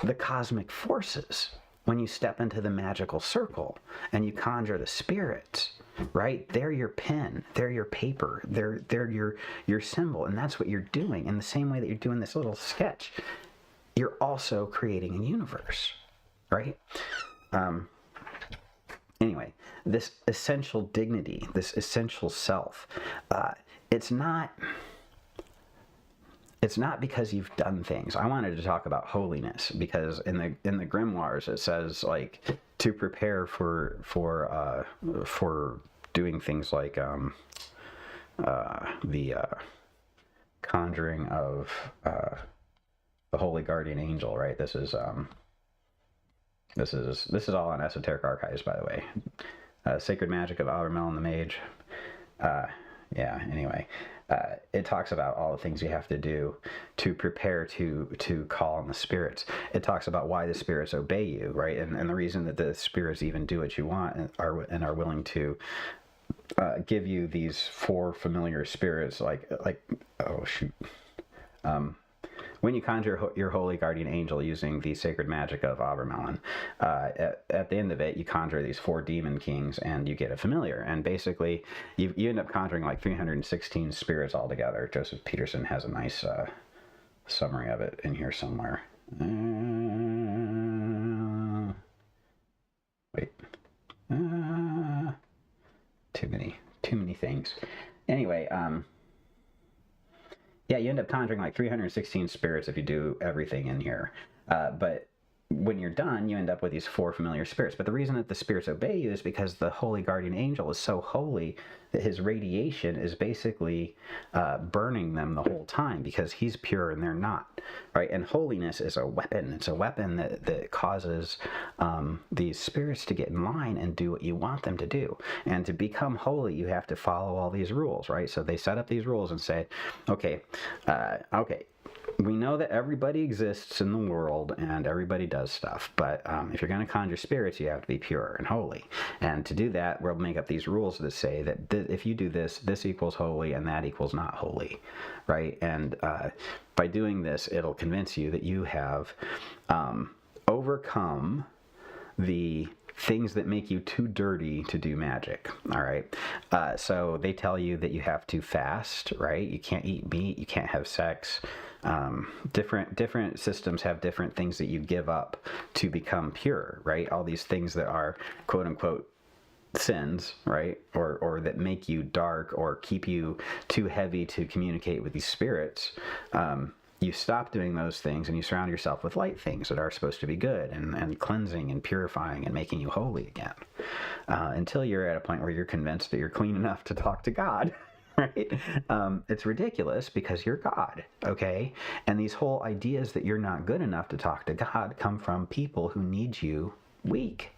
the cosmic forces. When you step into the magical circle and you conjure the spirits, right? They're your pen, they're your paper, they're your symbol, and that's what you're doing. In the same way that you're doing this little sketch, you're also creating a universe, right? Anyway, this essential dignity, this essential self, it's not it's not because you've done things. I wanted to talk about holiness because in the grimoires it says like to prepare for doing things like the conjuring of the holy guardian angel, right? This is all on Esoteric Archives, by the way. Sacred Magic of Abramelin the Mage. Anyway, it talks about all the things you have to do to prepare to call on the spirits. It talks about why the spirits obey you, right? And the reason that the spirits even do what you want and are willing to give you these 4 familiar spirits, like oh shoot. When you conjure your holy guardian angel using the sacred magic of Abramelin, at the end of it, you conjure these 4 demon kings and you get a familiar. And basically, you end up conjuring like 316 spirits altogether. Joseph Peterson has a nice summary of it in here somewhere. Too many things. Anyway, yeah, you end up conjuring like 316 spirits if you do everything in here. But when you're done, you end up with these 4 familiar spirits. But the reason that the spirits obey you is because the holy guardian angel is so holy that his radiation is basically burning them the whole time because he's pure and they're not, right? And holiness is a weapon. It's a weapon that causes these spirits to get in line and do what you want them to do. And to become holy, you have to follow all these rules, right? So they set up these rules and say, okay, we know that everybody exists in the world and everybody does stuff, but if you're going to conjure spirits, you have to be pure and holy. And to do that, we'll make up these rules that say that if you do this, this equals holy and that equals not holy, right? And by doing this, it'll convince you that you have overcome the things that make you too dirty to do magic. All right. So they tell you that you have to fast, right? You can't eat meat. You can't have sex. Different systems have different things that you give up to become pure, right? All these things that are quote unquote sins, right? Or that make you dark or keep you too heavy to communicate with these spirits. You stop doing those things and you surround yourself with light things that are supposed to be good and cleansing and purifying and making you holy again, until you're at a point where you're convinced that you're clean enough to talk to God. Right? It's ridiculous because you're God, okay? And these whole ideas that you're not good enough to talk to God come from people who need you weak,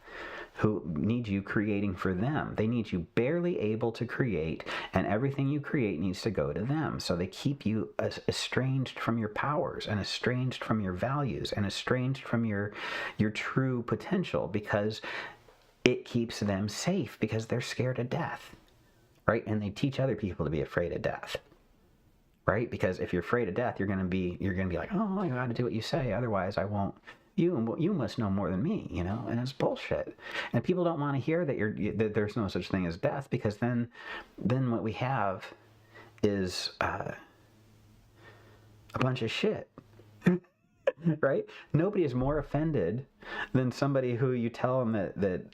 who need you creating for them. They need you barely able to create, and everything you create needs to go to them. So they keep you estranged from your powers and estranged from your values and estranged from your true potential because it keeps them safe because they're scared of death. Right? And they teach other people to be afraid of death. Right? Because if you're afraid of death, you're gonna be like, oh, I gotta do what you say, otherwise I won't. You must know more than me, you know, and it's bullshit. And people don't want to hear that there's no such thing as death, because then what we have is a bunch of shit. Right? Nobody is more offended than somebody who you tell them that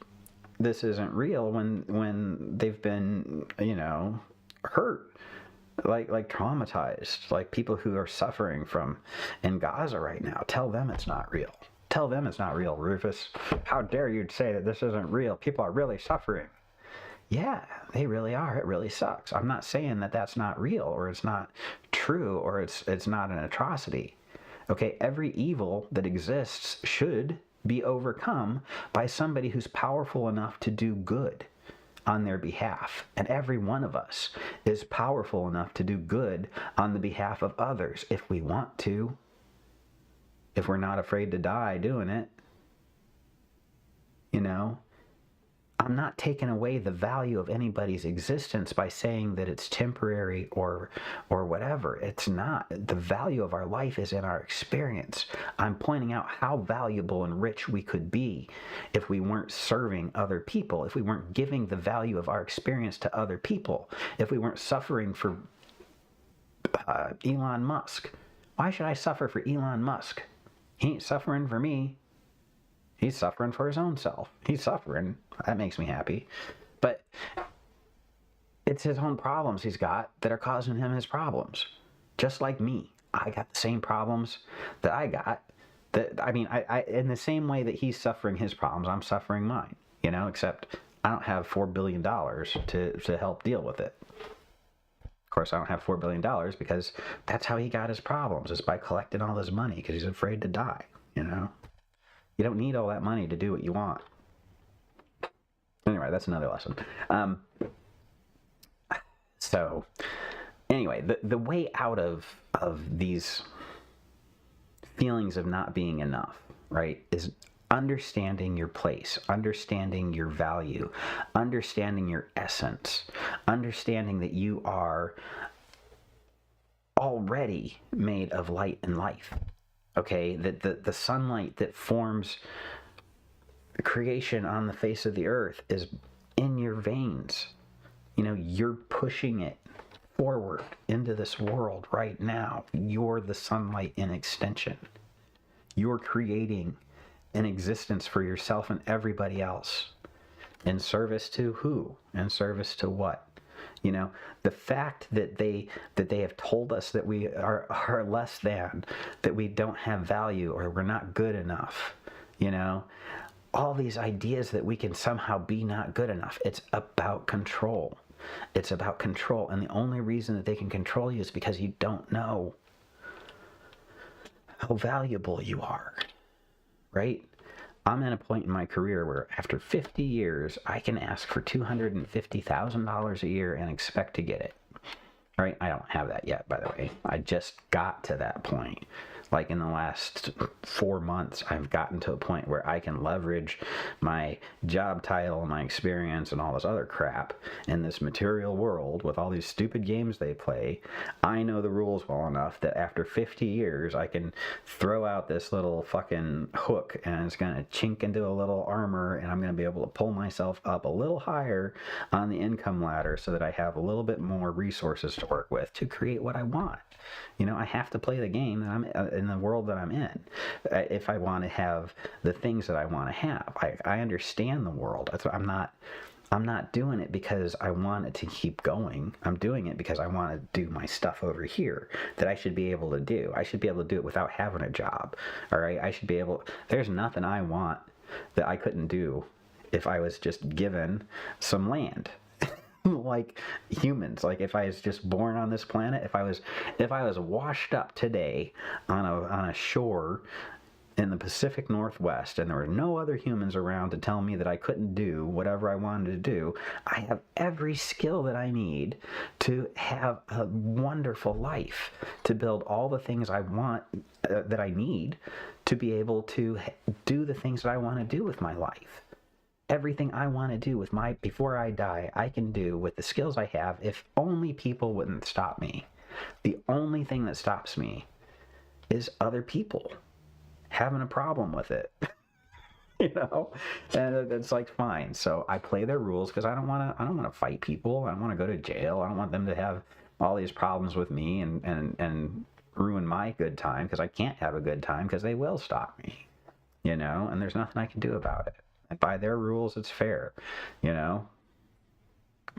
this isn't real when they've been, you know, hurt, like traumatized, like people who are suffering from in Gaza right now. Tell them it's not real. Tell them it's not real, Rufus. How dare you say that this isn't real? People are really suffering. Yeah, they really are. It really sucks. I'm not saying that that's not real or it's not true or it's not an atrocity. Okay, every evil that exists should be overcome by somebody who's powerful enough to do good on their behalf. And every one of us is powerful enough to do good on the behalf of others if we want to, if we're not afraid to die doing it. You know, I'm not taking away the value of anybody's existence by saying that it's temporary or whatever. It's not. The value of our life is in our experience. I'm pointing out how valuable and rich we could be if we weren't serving other people, if we weren't giving the value of our experience to other people, if we weren't suffering for Elon Musk. Why should I suffer for Elon Musk? He ain't suffering for me. He's suffering for his own self. He's suffering. That makes me happy. But it's his own problems he's got that are causing him his problems. Just like me. I got the same problems that I got. That I mean, I in the same way that he's suffering his problems, I'm suffering mine. Except I don't have $4 billion to help deal with it. Of course, I don't have $4 billion because that's how he got his problems, is by collecting all this money because he's afraid to die. You don't need all that money to do what you want. Anyway, that's another lesson. So, anyway, the way out of these feelings of not being enough, right, is understanding your place, understanding your value, understanding your essence, understanding that you are already made of light and life. Okay, that the sunlight that forms creation on the face of the earth is in your veins. You're pushing it forward into this world right now. You're the sunlight in extension. You're creating an existence for yourself and everybody else. In service to who? In service to what? The fact that they have told us that we are less than, that we don't have value, or we're not good enough, all these ideas that we can somehow be not good enough. It's about control. It's about control. And the only reason that they can control you is because you don't know how valuable you are, right? I'm at a point in my career where after 50 years, I can ask for $250,000 a year and expect to get it. Right? I don't have that yet, by the way. I just got to that point. Like in the last 4 months, I've gotten to a point where I can leverage my job title and my experience and all this other crap in this material world with all these stupid games they play. I know the rules well enough that after 50 years, I can throw out this little fucking hook and it's going to chink into a little armor, and I'm going to be able to pull myself up a little higher on the income ladder so that I have a little bit more resources to work with to create what I want. I have to play the game that I'm in, the world that I'm in, if I want to have the things that I want to have. I understand the world. I'm not doing it because I want it to keep going. I'm doing it because I want to do my stuff over here that I should be able to do. I should be able to do it without having a job. All right. I should be able. There's nothing I want that I couldn't do if I was just given some land. Like humans, like if I was just born on this planet, if I was washed up today on a shore in the Pacific Northwest and there were no other humans around to tell me that I couldn't do whatever I wanted to do, I have every skill that I need to have a wonderful life, to build all the things I want, that I need to be able to do the things that I want to do with my life. Everything I want to do before I die, I can do with the skills I have if only people wouldn't stop me. The only thing that stops me is other people having a problem with it. And it's like, fine. So I play their rules because I don't want to fight people. I don't want to go to jail. I don't want them to have all these problems with me and ruin my good time, because I can't have a good time because they will stop me. And there's nothing I can do about it. And by their rules, it's fair, Of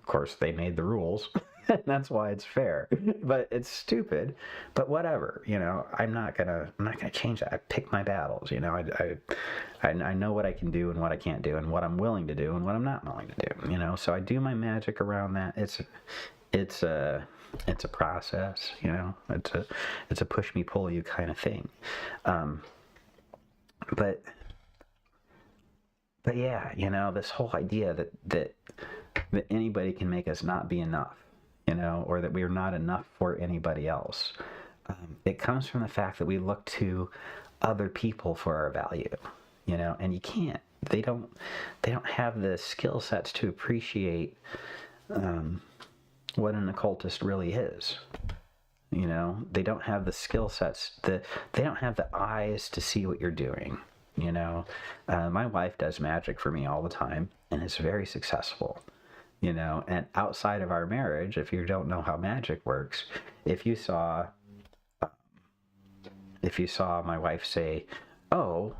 course, they made the rules, and that's why it's fair. But it's stupid. But whatever, I'm not gonna change that. I pick my battles, I know what I can do and what I can't do, and what I'm willing to do and what I'm not willing to do, So I do my magic around that. It's a process, It's a push me pull you kind of thing. But yeah, this whole idea that anybody can make us not be enough, or that we're not enough for anybody else. It comes from the fact that we look to other people for our value, and you can't. They don't have the skill sets to appreciate what an occultist really is. They don't have the skill sets. They don't have the eyes to see what you're doing. My wife does magic for me all the time, and it's very successful, and outside of our marriage, if you don't know how magic works, if you saw my wife say, "Oh,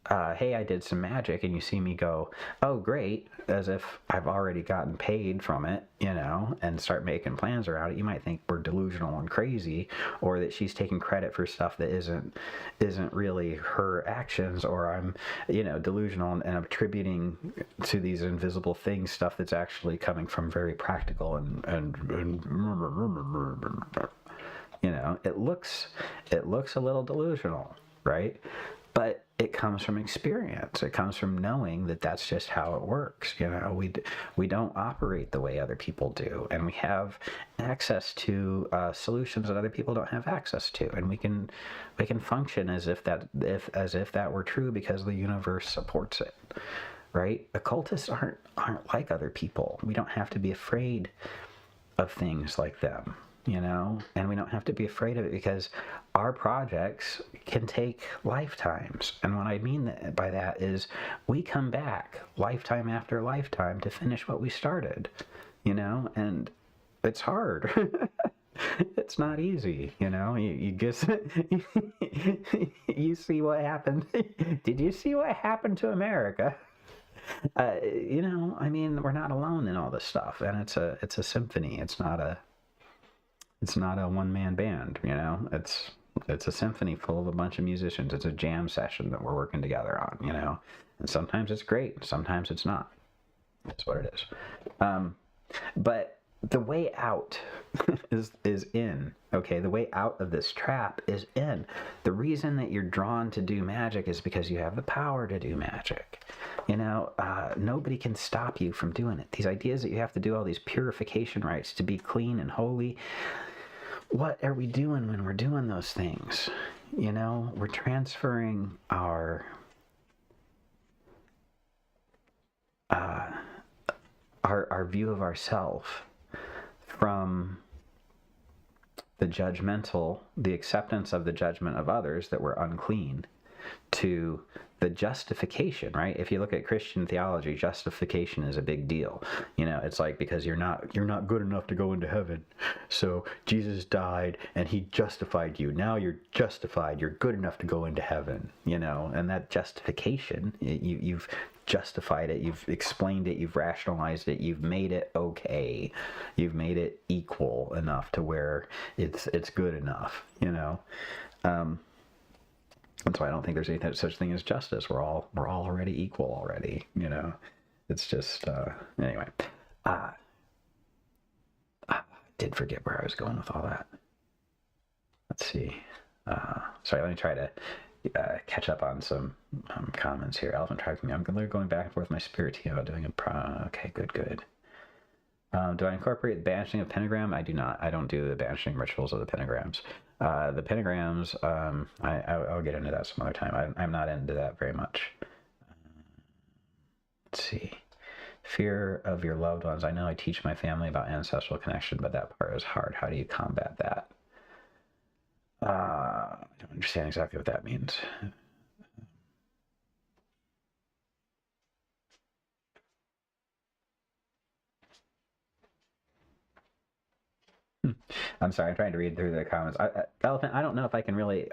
hey, I did some magic, and you see me go, oh, great, as if I've already gotten paid from it, and start making plans around it, you might think we're delusional and crazy, or that she's taking credit for stuff that isn't really her actions, or I'm, delusional and attributing to these invisible things stuff that's actually coming from very practical and it looks a little delusional, right? But it comes from experience. It comes from knowing that that's just how it works. We don't operate the way other people do, and we have access to solutions that other people don't have access to, and we can function as if that were true because the universe supports it, right? Occultists aren't like other people. We don't have to be afraid of things like them. And we don't have to be afraid of it because our projects can take lifetimes. And what I mean by that is we come back lifetime after lifetime to finish what we started, and it's hard. It's not easy, you just, you see what happened. Did you see what happened to America? I mean, we're not alone in all this stuff, and it's a symphony. It's not a one-man band, it's a symphony full of a bunch of musicians. It's a jam session that we're working together on, and sometimes it's great, sometimes it's not. That's what it is. But the way out is in. Okay, the way out of this trap is in. The reason that you're drawn to do magic is because you have the power to do magic. Nobody can stop you from doing it. These ideas that you have to do all these purification rites to be clean and holy, what are we doing when we're doing those things? We're transferring our view of ourselves from the acceptance of the judgment of others that we're unclean, to the justification, right? If you look at Christian theology, justification is a big deal. It's like, because you're not good enough to go into heaven, so Jesus died and he justified you. Now you're justified. You're good enough to go into heaven. And that justification, you've justified it. You've explained it. You've rationalized it. You've made it okay. You've made it equal enough to where it's good enough. That's why I don't think there's any such thing as justice. We're all already equal already. It's just anyway. I did forget where I was going with all that. Let's see. Sorry, let me try to catch up on some comments here. Elephant Tribe, I'm going back and forth with my spirit team about doing okay, good. Do I incorporate the banishing of pentagram? I do not. I don't do the banishing rituals of the pentagrams. The pentagrams, I'll get into that some other time. I'm not into that very much. Let's see. Fear of your loved ones. I know I teach my family about ancestral connection, but that part is hard. How do you combat that? I don't understand exactly what that means. I'm sorry, I'm trying to read through the comments. Elephant, I don't know if I can really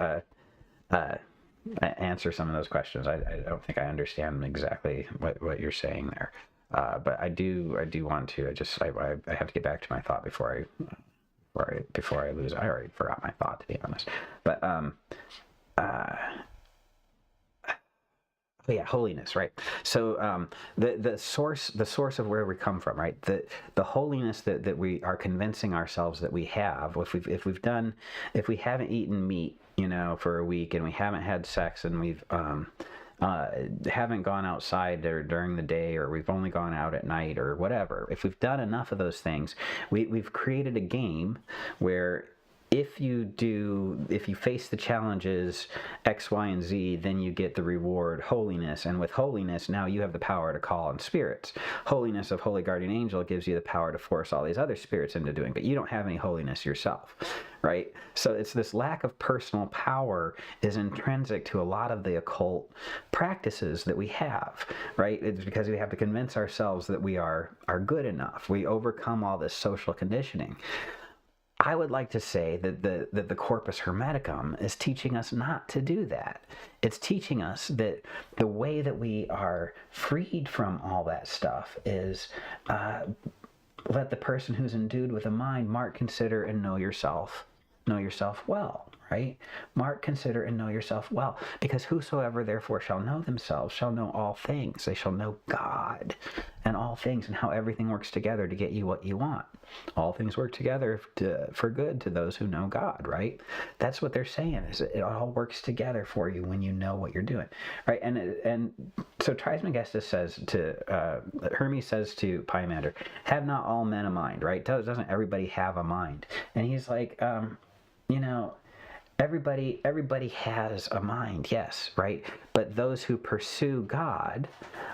answer some of those questions. I don't think I understand exactly what you're saying there. But I do want to. I have to get back to my thought before I lose. I already forgot my thought, to be honest. But yeah, holiness, right? So the source of where we come from, right? The holiness that we are convincing ourselves that we have. If we haven't eaten meat, for a week, and we haven't had sex, and we've haven't gone outside or during the day, or we've only gone out at night, or whatever. If we've done enough of those things, we've created a game where if you face the challenges X, Y, and Z, then you get the reward holiness. And with holiness, now you have the power to call on spirits. Holiness of Holy Guardian Angel gives you the power to force all these other spirits into doing, but you don't have any holiness yourself, right? So it's this lack of personal power is intrinsic to a lot of the occult practices that we have, right? It's because we have to convince ourselves that we are good enough. We overcome all this social conditioning. I would like to say that the Corpus Hermeticum is teaching us not to do that. It's teaching us that the way that we are freed from all that stuff is let the person who's endued with a mind mark, consider, and know yourself. Know yourself well, right? Mark, consider, and know yourself well. Because whosoever therefore shall know themselves shall know all things. They shall know God and all things, and how everything works together to get you what you want. All things work together for good to those who know God, right? That's what they're saying, is it all works together for you when you know what you're doing, right? And so Trismegistus says to, Hermes says to Pymander, have not all men a mind, right? Doesn't everybody have a mind? And he's like, you know, everybody has a mind, yes, right? But those who pursue God,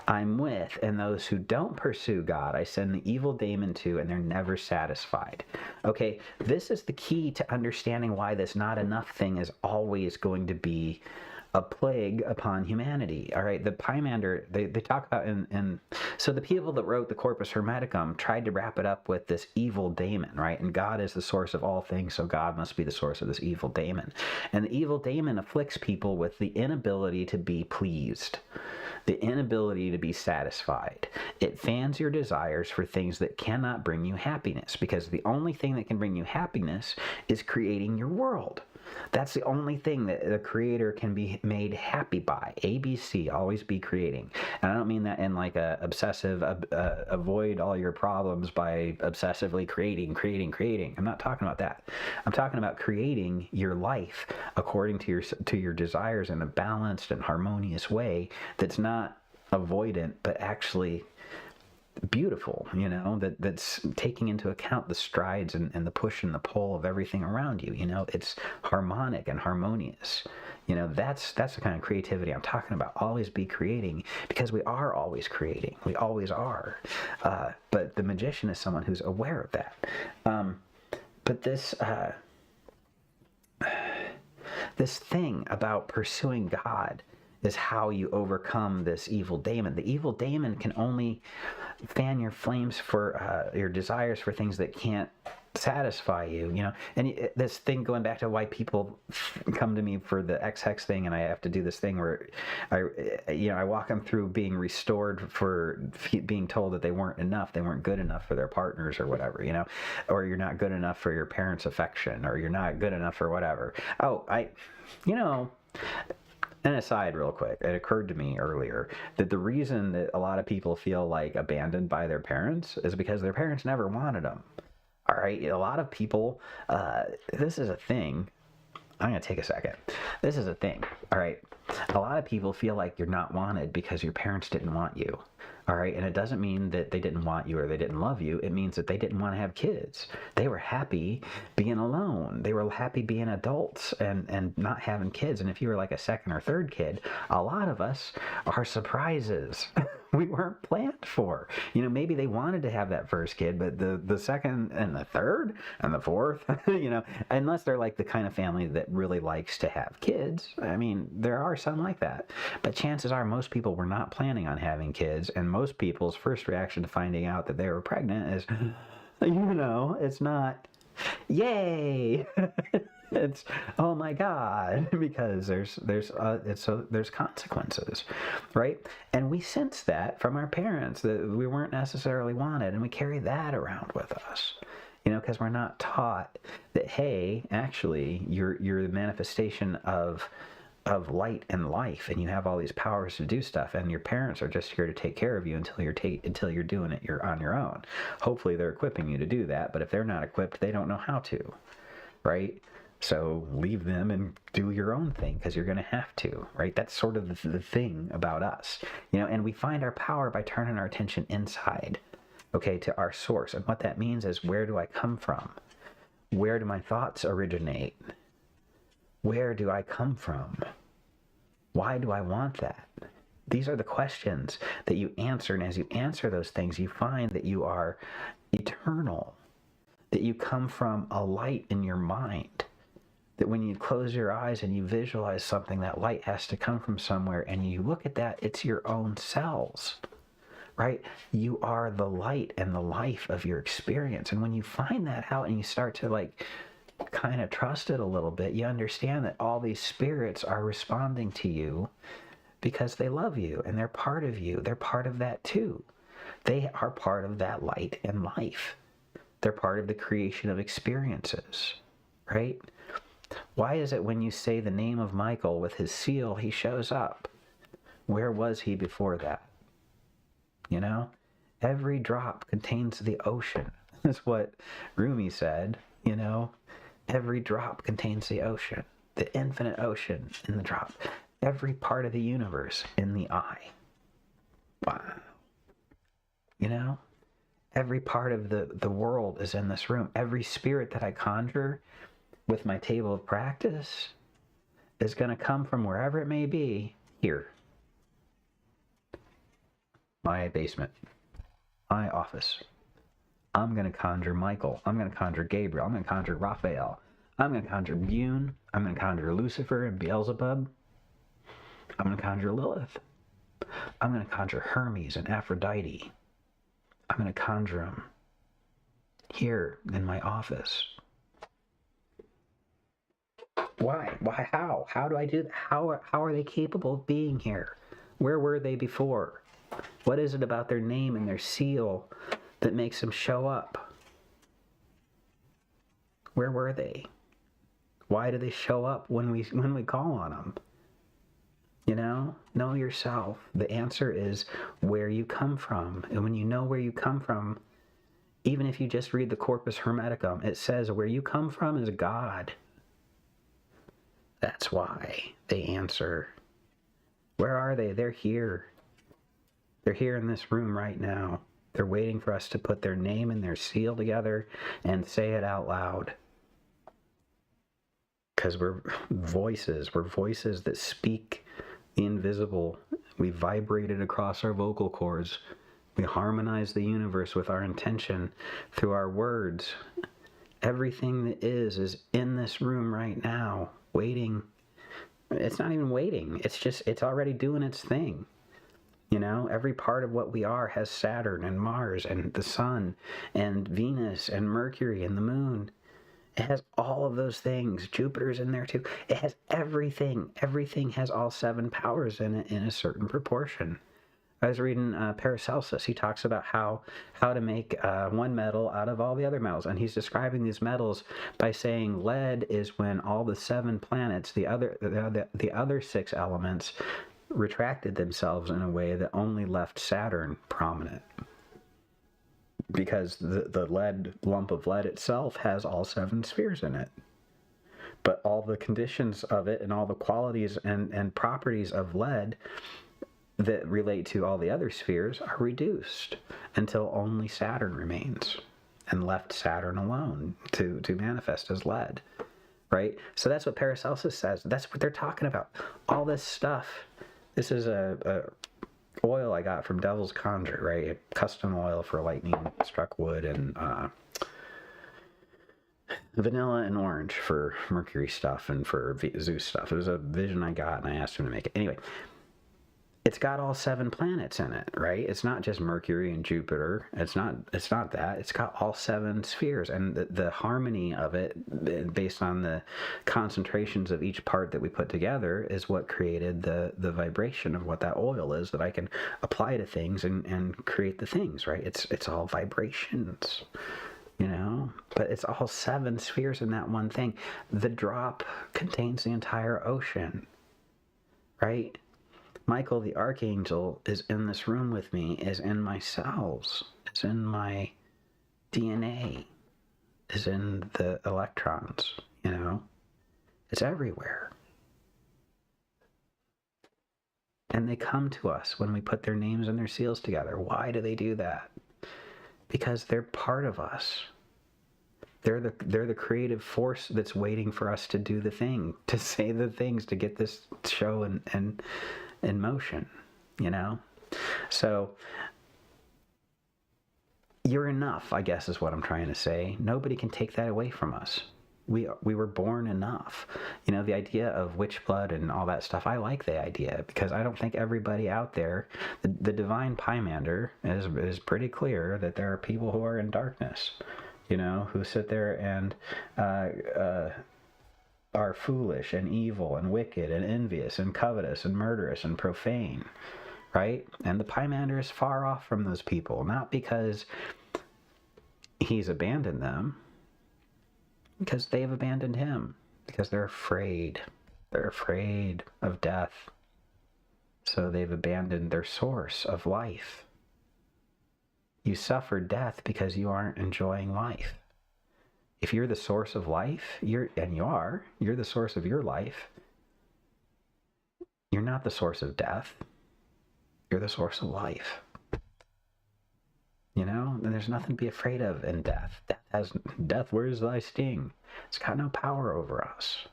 I'm with, and those who don't pursue God, I send the evil daemon to, and they're never satisfied. Okay, this is the key to understanding why this not enough thing is always going to be a plague upon humanity. All right, the Pymander, they talk about, and so the people that wrote the Corpus Hermeticum tried to wrap it up with this evil daemon, right? And God is the source of all things, so God must be the source of this evil daemon. And the evil daemon afflicts people with the inability to be pleased, the inability to be satisfied. It fans your desires for things that cannot bring you happiness, because the only thing that can bring you happiness is creating your world. That's the only thing that the creator can be made happy by. ABC, always be creating. And I don't mean that in like a obsessive, avoid all your problems by obsessively creating. I'm not talking about that. I'm talking about creating your life according to your desires in a balanced and harmonious way that's not avoidant, but actually beautiful, you know, that's taking into account the strides and the push and the pull of everything around you. You know, it's harmonic and harmonious. You know, that's the kind of creativity I'm talking about. Always be creating, because we are always creating. We always are. But the magician is someone who's aware of that. But this thing about pursuing God is how you overcome this evil daemon. The evil daemon can only fan your flames for your desires for things that can't satisfy you, you know. And this thing, going back to why people come to me for the X-Hex thing, and I have to do this thing where I walk them through being restored for being told that they weren't enough, they weren't good enough for their partners or whatever, you know, or you're not good enough for your parents' affection, or you're not good enough for whatever. An aside real quick, it occurred to me earlier that the reason that a lot of people feel like abandoned by their parents is because their parents never wanted them. All right, a lot of people, this is a thing. I'm going to take a second. This is a thing. All right, a lot of people feel like you're not wanted because your parents didn't want you. All right, and it doesn't mean that they didn't want you or they didn't love you. It means that they didn't want to have kids. They were happy being alone. They were happy being adults and not having kids. And if you were like a second or third kid, a lot of us are surprises. We weren't planned for. You know, maybe they wanted to have that first kid, but the second and the third and the fourth, you know, unless they're like the kind of family that really likes to have kids. I mean, there are some like that. But chances are most people were not planning on having kids, and most people's first reaction to finding out that they were pregnant is, you know, it's not, yay! It's, oh my God, because there's consequences, right? And we sense that from our parents, that we weren't necessarily wanted, and we carry that around with us, you know, because we're not taught that, hey, actually, you're the manifestation of light and life, and you have all these powers to do stuff, and your parents are just here to take care of you until you're doing it, you're on your own. Hopefully they're equipping you to do that, but if they're not equipped, they don't know how to, right? So leave them and do your own thing, because you're going to have to, right? That's sort of the thing about us, you know, and we find our power by turning our attention inside, okay, to our source. And what that means is, where do I come from? Where do my thoughts originate? Where do I come from? Why do I want that? These are the questions that you answer, and as you answer those things, you find that you are eternal, that you come from a light in your mind. That when you close your eyes and you visualize something, that light has to come from somewhere, and you look at that, it's your own cells, right? You are the light and the life of your experience. And when you find that out and you start to like kind of trust it a little bit, you understand that all these spirits are responding to you because they love you and they're part of you. They're part of that too. They are part of that light and life. They're part of the creation of experiences, right? Why is it when you say the name of Michael with his seal, he shows up? Where was he before that? You know, every drop contains the ocean. That's what Rumi said, you know. Every drop contains the ocean, the infinite ocean in the drop. Every part of the universe in the eye. Wow. You know, every part of the world is in this room. Every spirit that I conjure with my table of practice is going to come from wherever it may be here. My basement, my office. I'm going to conjure Michael. I'm going to conjure Gabriel. I'm going to conjure Raphael. I'm going to conjure Bune. I'm going to conjure Lucifer and Beelzebub. I'm going to conjure Lilith. I'm going to conjure Hermes and Aphrodite. I'm going to conjure them here in my office. Why? Why? How? How do I do that? How are they capable of being here? Where were they before? What is it about their name and their seal that makes them show up? Where were they? Why do they show up when we call on them? You know yourself. The answer is where you come from. And when you know where you come from, even if you just read the Corpus Hermeticum, it says where you come from is God. That's why they answer. Where are they? They're here. They're here in this room right now. They're waiting for us to put their name and their seal together and say it out loud. Because we're voices that speak the invisible. We vibrate it across our vocal cords. We harmonize the universe with our intention through our words. Everything that is in this room right now, waiting. It's not even waiting. It's already doing its thing. You know, every part of what we are has Saturn and Mars and the sun and Venus and Mercury and the moon. It has all of those things. Jupiter's in there too. It has everything. Everything has all 7 powers in it in a certain proportion. I was reading Paracelsus. He talks about how to make one metal out of all the other metals. And he's describing these metals by saying lead is when all the 7 planets, the other 6 elements, retracted themselves in a way that only left Saturn prominent. Because the lump of lead itself has all 7 spheres in it. But all the conditions of it and all the qualities and properties of lead that relate to all the other spheres are reduced until only Saturn remains and left Saturn alone to manifest as lead. Right? So that's what Paracelsus says. That's what they're talking about. All this stuff. This is a oil I got from Devil's Conjure, right? A custom oil for lightning struck wood and vanilla and orange for Mercury stuff and for Zeus stuff. It was a vision I got and I asked him to make it. Anyway, it's got all 7 planets in it, right? It's not just Mercury and Jupiter. It's not that. It's got all 7 spheres, and the harmony of it, based on the concentrations of each part that we put together, is what created the vibration of what that oil is that I can apply to things and create the things, right? It's all vibrations, you know? But it's all 7 spheres in that one thing. The drop contains the entire ocean, right? Michael the Archangel is in this room with me, is in my cells, is in my DNA, is in the electrons, you know? It's everywhere. And they come to us when we put their names and their seals together. Why do they do that? Because they're part of us. They're the creative force that's waiting for us to do the thing, to say the things, to get this show in motion, you know? So you're enough, I guess is what I'm trying to say. Nobody can take that away from us. we were born enough. The idea of witch blood and all that stuff, I like the idea, because I don't think everybody out there, the divine Pymander is pretty clear that there are people who are in darkness, who sit there and are foolish and evil and wicked and envious and covetous and murderous and profane, right? And the Pymander is far off from those people, not because he's abandoned them, because they've abandoned him, because they're afraid. They're afraid of death. So they've abandoned their source of life. You suffer death because you aren't enjoying life. If you're the source of life, you're the source of your life, you're not the source of death. You're the source of life. And there's nothing to be afraid of in death. Death, where's thy sting? It's got no power over us.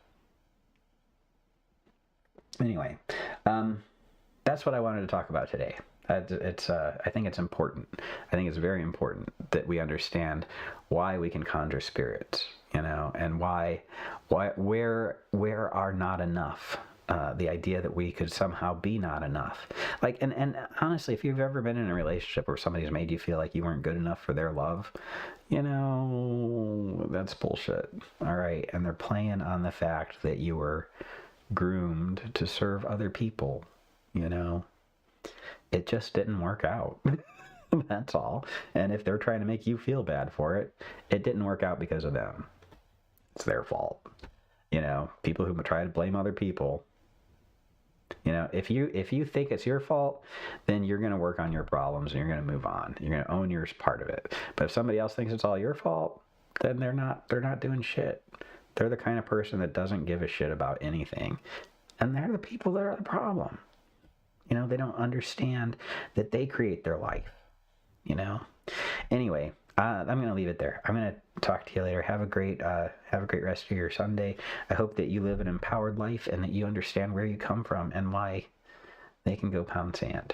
Anyway, that's what I wanted to talk about today. I think it's important. I think it's very important that we understand why we can conjure spirits, and where are not enough. The idea that we could somehow be not enough. And honestly, if you've ever been in a relationship where somebody's made you feel like you weren't good enough for their love, that's bullshit. All right. And they're playing on the fact that you were groomed to serve other people, It just didn't work out. That's all. And if they're trying to make you feel bad for it, it didn't work out because of them. It's their fault. People who try to blame other people, if you think it's your fault, then you're going to work on your problems and you're going to move on. You're going to own your part of it. But if somebody else thinks it's all your fault, then they're not doing shit. They're the kind of person that doesn't give a shit about anything. And they're the people that are the problem. They don't understand that they create their life, Anyway, I'm going to leave it there. I'm going to talk to you later. Have a great rest of your Sunday. I hope that you live an empowered life and that you understand where you come from and why they can go pound sand.